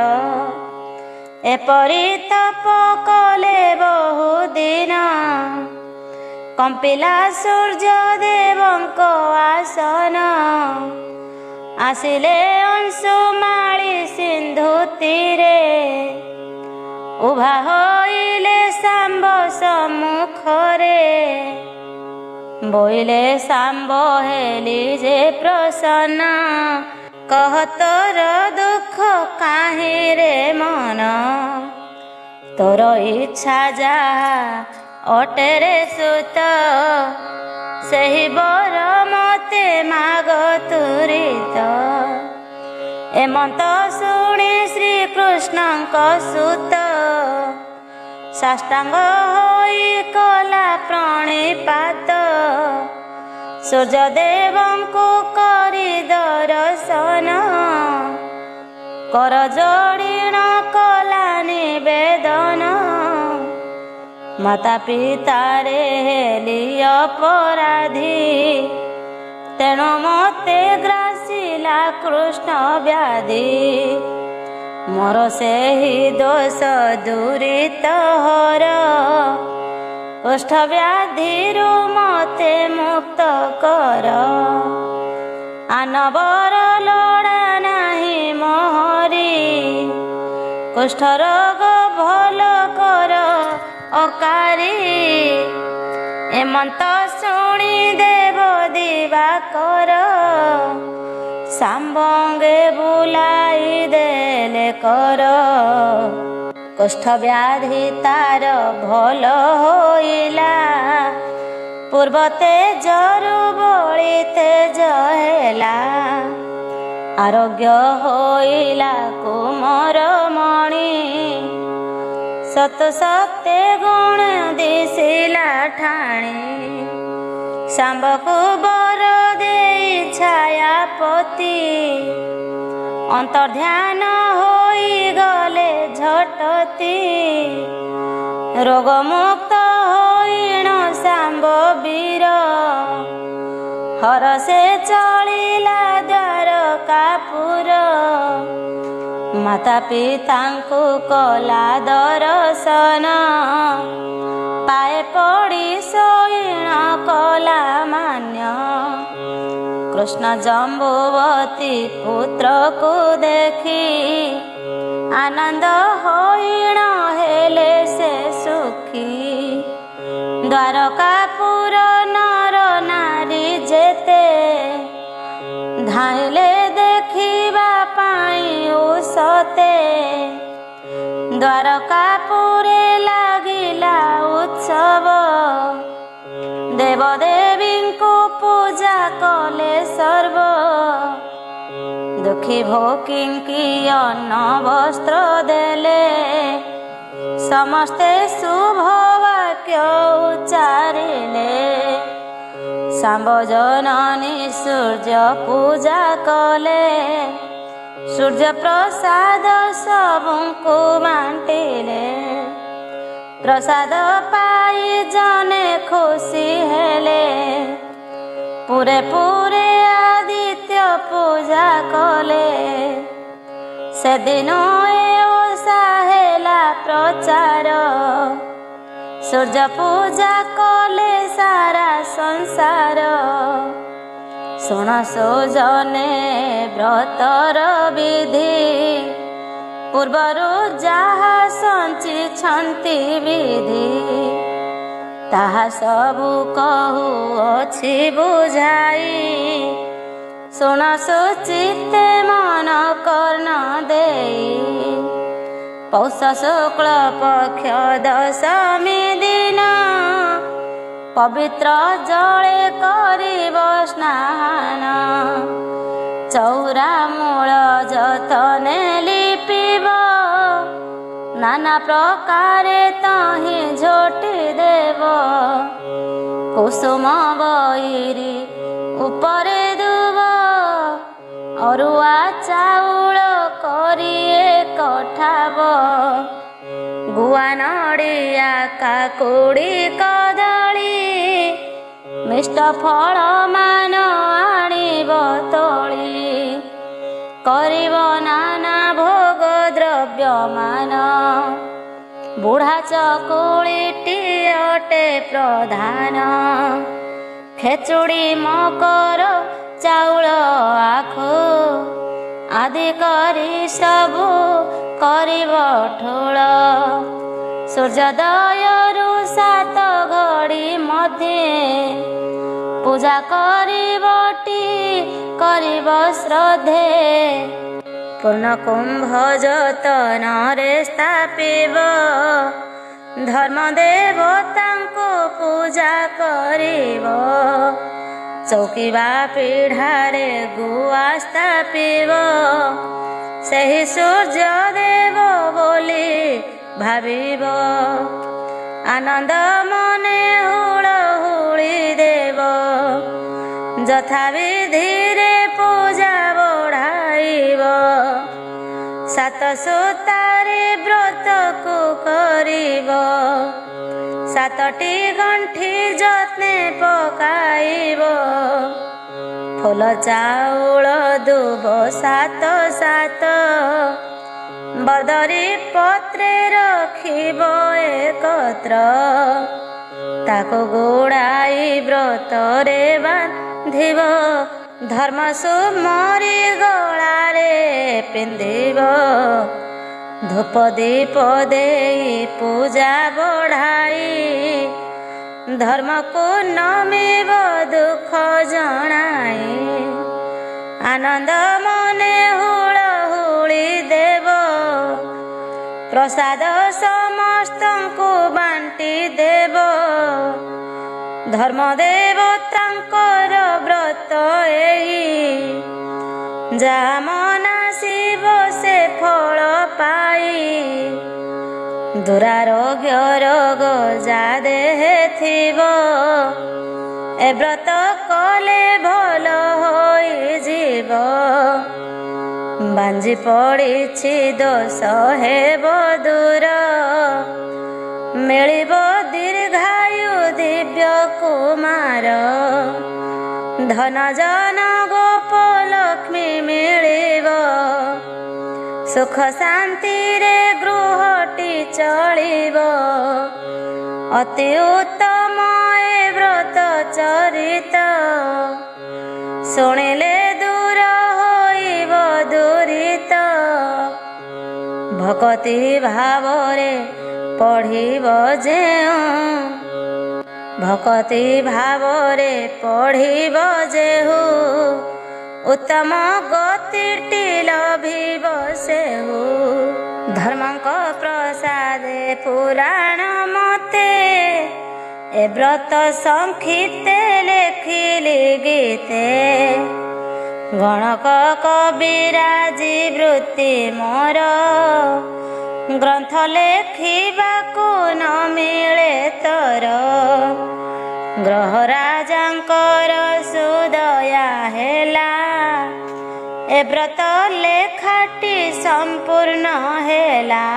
ଏପରି ତପ କଲେ ବହୁଦିନ, କମ୍ପିଲା ସୂର୍ଯ୍ୟ ଦେବଙ୍କ ଆସନ। ଆସିଲେ ଅଂଶୁମାଳୀ ସିନ୍ଧୁ ତୀରେ, ଉଭା ହୋଇଲେ ଶାମ୍ବ ସମ୍ମୁଖରେ। ବୋଇଲେ ଶାମ୍ବ ହେଲି ଯେ ପ୍ରସନ୍ନ, କହ ତୋର ଦୁଃଖ କାହିଁରେ ମନ। ତୋର ଇଚ୍ଛା ଯାହା ଅଟେରେ ସୁତ, ସେହି ବର ମତେ ମାଗ ତୁରିତ। ଏମନ୍ତ ଶୁଣି ଶ୍ରୀକୃଷ୍ଣଙ୍କ ସୁତ, ସାଷ୍ଟାଙ୍ଗ ହୋଇ କଲା ପ୍ରଣିପାତ। ସୂର୍ଯ୍ୟଦେବଙ୍କୁ କରି ଦର୍ଶନ, କର ଯୋଡ଼ିଣ କଲା ନିବେଦନ। ମାତା ପିତାରେ ହେଲି ଅପରାଧୀ, ତେଣୁ ମତେ ଗ୍ରାସିଲା କୃଷ୍ଣ ବ୍ୟାଧି। ମୋର ସେହି ଦୋଷ ଦୂରିତ ହର, କୁଷ୍ଠ ବ୍ୟାଧିରୁ ମତେ ମୁକ୍ତ କର। ଆନବର ଲୋଡ଼ା ନାହିଁ ମୋହରି, କୁଷ୍ଠ ରୋଗ ଭଲ କର ଅକାରୀ। ଏମନ୍ତ ଶୁଣି ଦେବ ଦିବାକର, ଶାମ୍ବଙ୍ଗେ ବୁଲାଇ ଦେଲେ କର। କୁଷ୍ଠ ବ୍ୟାଧି ତାର ଭଲ ହୋଇଲା, ପୂର୍ବ ତେଜରୁ ବଳି ତେଜ ହେଲା। ଆରୋଗ୍ୟ ହୋଇଲା କୁମର ମଣି, ସତ ସତ୍ୟ ଗୁଣ ଦିଶିଲା ଠାଣି। ଶାମ୍ବକୁ ବର ଦେଇ ଛାୟାପତି, ଅନ୍ତର୍ଧ୍ୟାନ ହୋଇଗଲେ ଝଟତି। ରୋଗମୁକ୍ତ ହୋଇଣ ଶାମ୍ବ ବୀର, ହରସେ ଚଳିଲା ଦ୍ୱାରକାପୁର। ମାତା ପିତାଙ୍କୁ କଲା ଦର୍ଶନ, ପାଏ ପଡ଼ି ଶୟନ କଲା ମାନ୍ୟ। କୃଷ୍ଣ ଜମ୍ବୁବତୀ ପୁତ୍ରକୁ ଦେଖି, ଆନନ୍ଦ ହୋଇଣ ହେଲେ ସେ ସୁଖୀ। ଦ୍ୱାରକାପୁର ନର ନାରୀ ଯେତେ, ଧାଇଁଲେ ଦେଖିବା ପାଇଁ ଉସତେ। ଦ୍ୱାରକାପୁରେ ଲାଗିଲା ଉତ୍ସବ, ଦେବଦେବୀଙ୍କୁ ପୂଜା କଲେ ସର୍ବ। ଦୁଃଖୀ ଭୋକିଙ୍କି ଅନ୍ନ ବସ୍ତ୍ର ଦେଲେ, ସମସ୍ତେ ଶୁଭ ବାକ୍ୟ ଉଚ୍ଚାରିଲେ। ଶାମ୍ବ ଜନନୀ ସୂର୍ଯ୍ୟ ପୂଜା କଲେ, ସୂର୍ଯ୍ୟ ପ୍ରସାଦ ସବୁଙ୍କୁ ବାଣ୍ଟିଲେ। ପ୍ରସାଦ ପାଇ ଜନେ ଖୁସି ହେଲେ, ପୁରେ ପୁରେ ଆଦିତ୍ୟ ପୂଜା କଲେ। ସେଦିନ ଏ ଓଷା ହେଲା ପ୍ରଚାର, ସୂର୍ଯ୍ୟ ପୂଜା କଲେ ସାରା ସଂସାର। ଶୁଣ ସୁଜନେ ବ୍ରତର ବିଧି, ପୂର୍ବରୁ ଯାହା ସଞ୍ଚିଛନ୍ତି ବିଧି। ତାହା ସବୁ କହୁଅଛି ବୁଝାଇ, ଶୁଣ ସୁଚିତ୍ତେ ମନ କର୍ଣ୍ଣ ଦେଇ। ପୌଷ ଶୁକ୍ଳ ପକ୍ଷ ଦଶମୀ ଦିନ, ପବିତ୍ର ଜଳେ କରିବ ସ୍ନାନ। ଚଉରା ମୂଳ ଯତନେ ଲିପିବ, ନାନା ପ୍ରକାରେ ତହିଁ ଝୋଟି ଦେବ। କୁସୁମ ବଇରି ଉପରେ ଦୁବ, ଅରୁଆ ଚାଉଳ କରି ଏକଠାବ। ଗୁଆ ନଡ଼ିଆ କାକୁଡ଼ି କଦଳୀ, ମିଷ୍ଟ ଫଳ ମାନ ଆଣିବ ତୋଳି, କରିବ ନାନା ଭୋଗ ଦ୍ରବ୍ୟ ମାନ। ବୁଢ଼ା ଚକୁଳିଟି ଅଟେ ପ୍ରଧାନ, ଖେଚୁଡ଼ି ମକର ଚାଉଳ ଆଖୁ, ଆଦି କରି ସବୁ କରିବ ଠୁଳ। ସୂର୍ଯ୍ୟୋଦୟରୁ 7 ଘଡ଼ି ମଧ୍ୟେ ପୂଜା କରିବଟି କରିବ ଶ୍ରଦ୍ଧେ। ପୂର୍ଣ୍ଣ କୁମ୍ଭ ଯତନରେ ସ୍ଥାପିବ, ଧର୍ମ ଦେବତାଙ୍କୁ ପୂଜା କରିବ। ଚୌକି ବା ପିଢ଼ାରେ ଗୁଆ ସ୍ଥାପିବ, ସେହି ସୂର୍ଯ୍ୟ ଦେବ ବୋଲି ଭାବିବ। ଆନନ୍ଦ ମନେ ହୁଳହୁଳି ଦେବ, ଯଥାବିଧିରେ ପୂଜା ବଢ଼ାଇବ। 7 ସୂତାରେ ବ୍ରତକୁ କରିବ, 7ଟି ଗଣ୍ଠି ଯତ୍ନେ ପକାଇବ। ଫୁଲ ଚାଉଳ ଦୁବ 7 ବଦରି ପତ୍ରେ ରଖିବ ଏକତ୍ର। ତାକୁ ଗୁଡ଼ାଇ ବ୍ରତରେ ବାନ୍ଧିବ, ଧର୍ମ ସୁମରି ଗଳାରେ ପିନ୍ଧିବ। ଧୂପ ଦୀପ ଦେଇ ପୂଜା ବଢ଼ାଇ, ଧର୍ମକୁ ନମିବ ଦୁଃଖ ଜଣାଇ। ଆନନ୍ଦ ମନେ ହୁଳହୁଳି ଦେବ, ପ୍ରସାଦ ସମସ୍ତଙ୍କୁ ବାଣ୍ଟି ଦେବ। ଧର୍ମ ଦେବତାଙ୍କର ବ୍ରତ ଏହି, ଯାହା ମନାସିବ ସେ ଫଳ ପାଇ। ଦୁରାରୋଗ୍ୟ ରୋଗ ଯା ଦେହେ ଥିବ, ଏ ବ୍ରତ କଲେ ଭଲ ହୋଇଯିବ। ବାଞ୍ଜି ପଡ଼ିଛି ଦୋଷ ହେବ ଦୂର, ମିଳିବ ଦୀର୍ଘାୟୁ ଦିବ୍ୟ କୁମାର। ଧନ ଜନ ଗୋପ ଲକ୍ଷ୍ମୀ ମିଳିବ, ସୁଖ ଶାନ୍ତିରେ ଗୃହଟି ଚଳିବ। ଅତି ଉତ୍ତମ ଏ ବ୍ରତ ଚରିତ, ଶୁଣିଲେ ଦୂର ହୋଇବ ଦୁରିତ। ଭକତି ଭାବରେ ପଢ଼ିବ ଯେଉଁ, ଭକତି ଭାବରେ ପଢ଼ିବ ଯେହୁ। ଉତ୍ତମ ଗତିଟି ଲଭିବ ସେହୁ। ଧର୍ମଙ୍କ ପ୍ରସାଦେ ପୁରାଣ ମତେ, ଏ ବ୍ରତ ସଂକ୍ଷିପ୍ତେ ଲେଖିଲି ଗୀତେ। ଗଣକ କବିରାଜି ବୃତ୍ତି ମୋର, ଗ୍ରନ୍ଥ ଲେଖିବାକୁ ନ ମିଳେ ତର। ଗ୍ରହ ରାଜାଙ୍କର ସୁଦୟା ହେଲା, ଏ ବ୍ରତ ଲେଖାଟି ସମ୍ପୂର୍ଣ୍ଣ ହେଲା।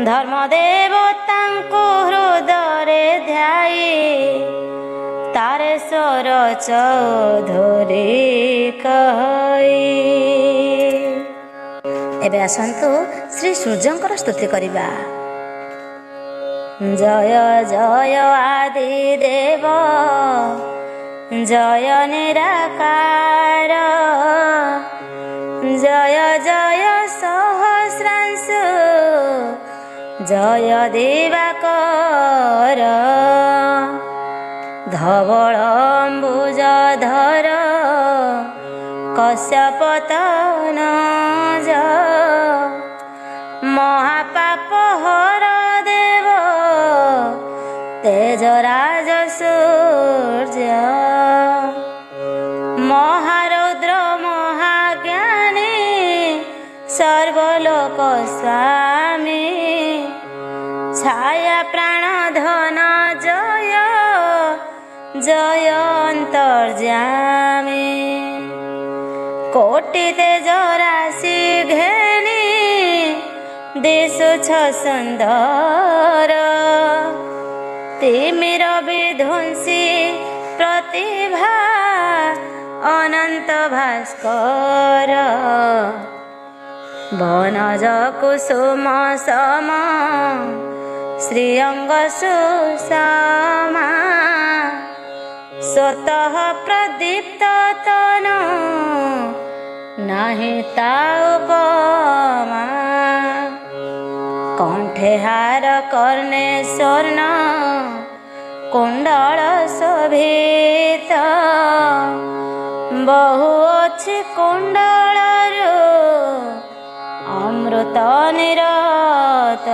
ଧର୍ମ ଦେବତାଙ୍କୁ ହୃଦୟରେ ଧ୍ୟାଇ, ତାରେଶ୍ୱର ଚୌଧୁରୀ କହି। ଏବେ ଆସନ୍ତୁ ଶ୍ରୀ ସୂର୍ଯ୍ୟଙ୍କର ସ୍ତୁତି କରିବା। ଜୟ ଜୟ ଆଦି ଦେବ, ଜୟ ନିରାକାର। ଜୟ ଜୟ ସହସ୍ରାଂଶୁ, ଜୟ ଦିବାକର। ଧବଳ ଅମ୍ବୁଜଧର, କଶ୍ୟପତନ ମହାପାପ ହର ଦେବ, ତେଜରାଜ ସୂର୍ଯ୍ୟ। ମହାରୌଦ୍ର ମହାଜ୍ଞାନୀ, ସର୍ବଲୋକ ସ୍ୱାମୀ। ଛାୟା ପ୍ରାଣ ଧନ ଜୟ, ଜୟ ଅନ୍ତର୍ଯାମୀ। କୋଟି ତେଜ ରାଶି ଘେନି, ଦିଶୁଛ ସୁନ୍ଦର। ତିମିର ବିଧ୍ୱଂସୀ ପ୍ରତିଭା ଅନନ୍ତ ଭାସ୍କର ବନଜ କୁସୁମ ସମ ଶ୍ରୀଅଙ୍ଗ ସୁଷମା ସ୍ୱତଃ ପ୍ରଦୀପ୍ତ ତନୁ ନାହିଁ ତା ଉପମା କଣ୍ଠେ ହାର କର୍ଣ୍ଣେ ସ୍ୱର୍ଣ୍ଣ କୁଣ୍ଡଳ ଶୋଭିତ ବହୁ ଅଛି କୁଣ୍ଡଳରୁ ଅମୃତ ନିରତ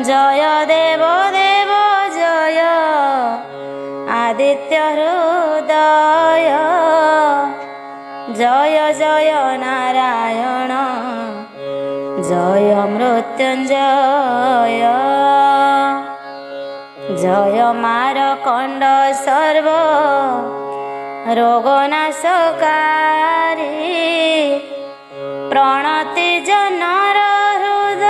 ଜୟ ଦେବ ଦେବ ଜୟ ଆଦିତ୍ୟ ହୃଦୟ ଜୟ ଜୟ ନାରାୟଣ জয় মৃত্যুঞ্জয় জয় মারকণ্ড সর্ব রোগনাশকারী প্রণতি জনর হৃদয়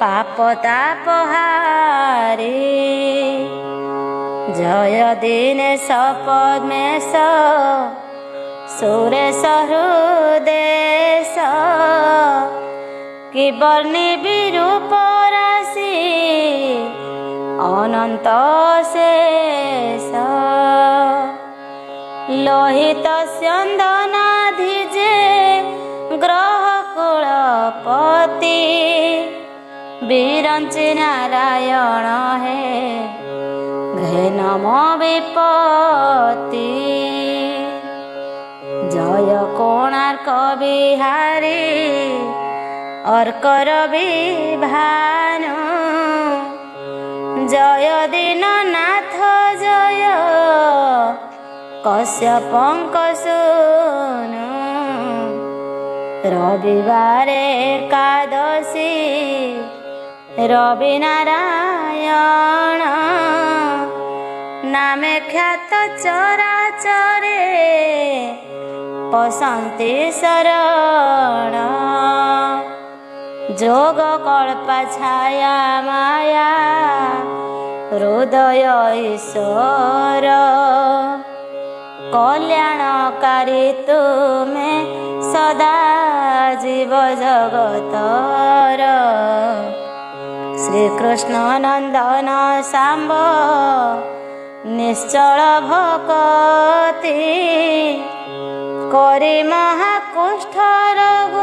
পাপ তাপহারী জয় দীনেশ পদ্মেশ সুরেশ হৃদেশ কি বর্ণি বিরূপ রাশি অনন্ত শেষ লোহিত স্যন্দনাধি যে গ্রহ কুলপতি বিরঞ্চি নারায়ণ হে ঘেনম বিপত্তি জয় কোণার্ক বিহারী অর্কর বিভানু জয় দীননাথ জয় কশ্যপঙ্ক সূনু রবিবারে একাদশী রবি নারায়ণ নামে খ্যাত চরাচরে পশন্তি শরণ যোগ কল্পা ছায়া মায়া হৃদয় ঈশ্বর কল্যাণকারী তুমে সদা জীব জগতর শ্রীকৃষ্ণ নন্দন শাম্ব নিশ্চল ভকতি করে মহাকুষ্ঠ রোগ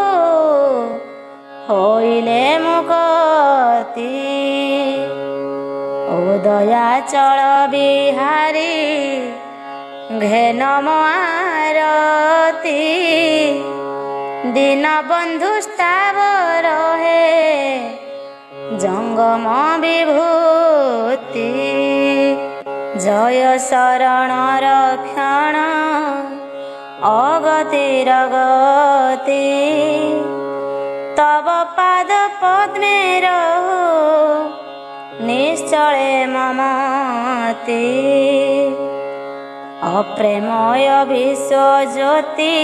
হইলে মুক্তি উদয়াচল বিহারী ঘেনম আরতি দীনবন্ধু স্থাবর হে জঙ্গম বিভূতি জয় শরণ রক্ষণ অগতির গতি তব পাদ পদ্মে রহু নিশ্চলে মমতি অপ্রেময় বিশ্বজ্যোতি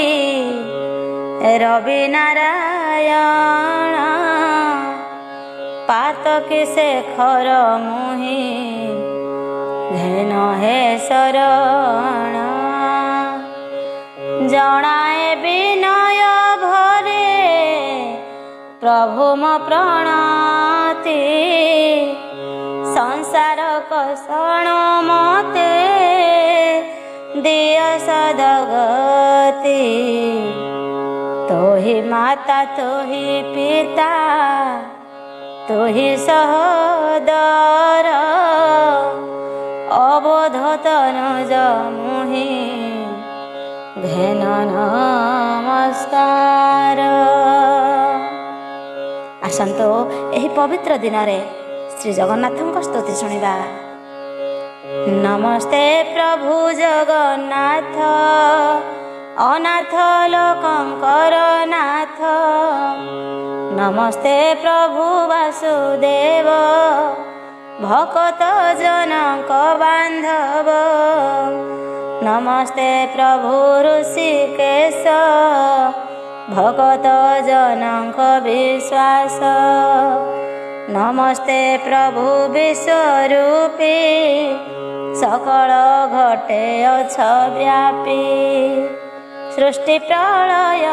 রবি নারায়ণ পাতকি শেখর মুহি ঘেন হে শরণ জনায়ে বিনয় ভরে প্রভু মো প্রণতি সংসার কষণ মতে দিয় সদগতি তোহি মাতা তোহি পিতা তোহি সহোদর অবোধ তনুজ মুহি ঘেন নমস্କାର। ଆସନ୍ତୁ ଏହି ପବିତ୍ର ଦିନରେ ଶ୍ରୀ ଜଗନ୍ନାଥଙ୍କ ସ୍ତୁତି ଶୁଣିବା। ନମସ୍ତେ ପ୍ରଭୁ ଜଗନ୍ନାଥ ଅନାଥ ଲୋକଙ୍କର ନାଥ। ନମସ୍ତେ ପ୍ରଭୁ ବାସୁଦେବ ଭକତ ଜନଙ୍କ ବାନ୍ଧବ। ନମସ୍ତେ ପ୍ରଭୁ ଋଷିକେଶ ଭକତ ଜନଙ୍କ ବିଶ୍ୱାସ। ନମସ୍ତେ ପ୍ରଭୁ ବିଶ୍ୱରୂପୀ सकल घटे अछ व्यापी सृष्टि प्रलय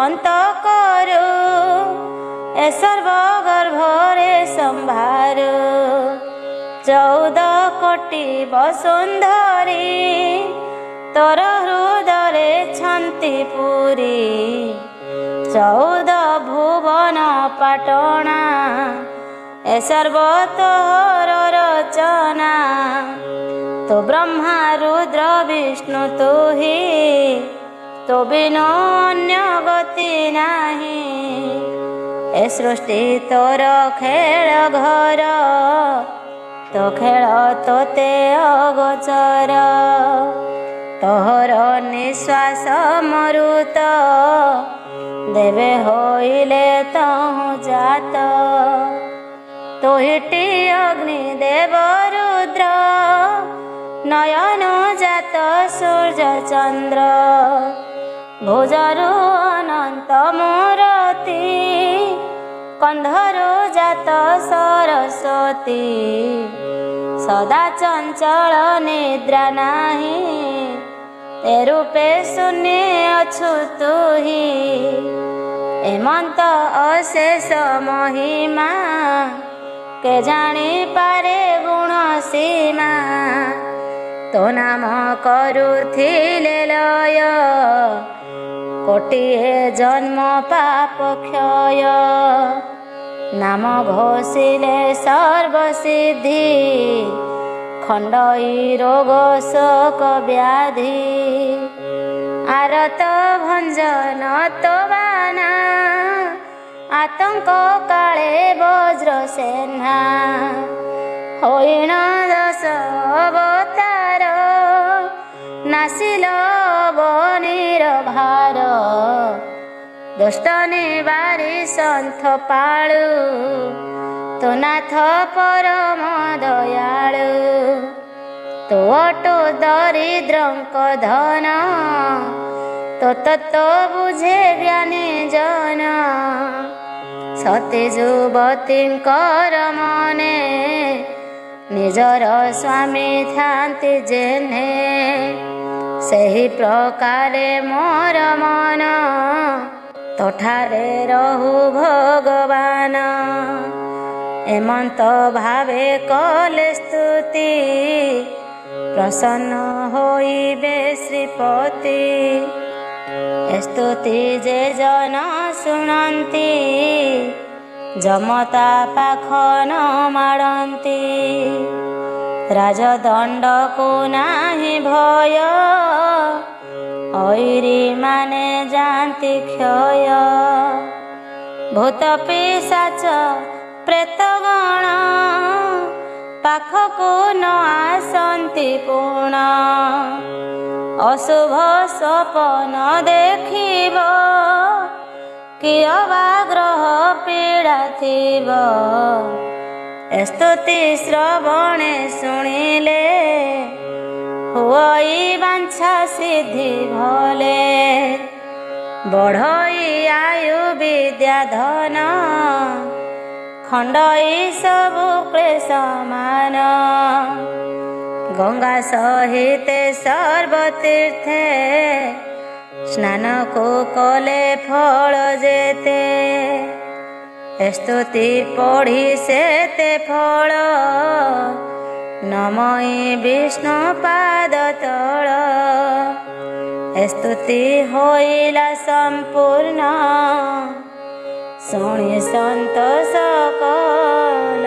अंत करू ए सर्वगर्भरे संभारू 14 कोटि वसुंधरी तोर हृदय छंती पुरी 14 भुवन पाटणा ए सर्व तोर रचना तो ब्रह्मा रुद्र विष्णु तू ही तो बिनु अन्य गति नाही ए सृष्टि तोर खेल घर तो खेल तोते अगोचर तोहर निश्वास मरुत देवे होइले तहु जात तोहिटी अग्नि देव रुद्र नयन जात सूर्य चंद्र भुजरु अनंत मूर्ति कंधरु जात सरस्वती सदा चंचल निद्रा नाही ते रूपे शून्य अछु तू ही एमंत अशेष महिमा के जानी पारे गुण सीमा तो नाम करुथिले लय कोटिए जन्म पाप क्षय नाम घोषिले सर्वसिद्धि खंडई रोग शोक व्याधि आरत भंजन तो बाना आतंक काले वज्र सेना होइण 10 अवतार नासिल बनीर भार दुष्ट निवारी सन्थ पाळु तो नाथ परम दयाळु तो अटो दरिद्रंक धन तो तत्व बुझे ज्ञानी जन सती युवतींकर मने निजर स्वामी थांती जेने सही प्रकारे मोर मन तोठारे रहु भगवान एमंत भावे कले स्तुति प्रसन्न होइबे श्रीपति स्तुति जे जन शुणन्ति जमता पाख न माड़न्ति राजदंड को नाही भय ऐरी माने जानती क्षय भूत पिशाच प्रेतगण पाखको न आसन्ति पूर्ण अशुभ स्वप्न देखिब कि अवाग्रह पीड़ा थिब स्तुति श्रवणे शुणिले हुई वांछा सिद्धि भले बढ़ई आयु विद्या धन खंडई सबु क्लेश मान गंगा सहिते सर्वतीर्थे स्नान को कले फल जेते स्तुति पढ़ी सेते फल नमई विष्णु पाद तल स्तुति होइला संपूर्ण शुणी संत सकल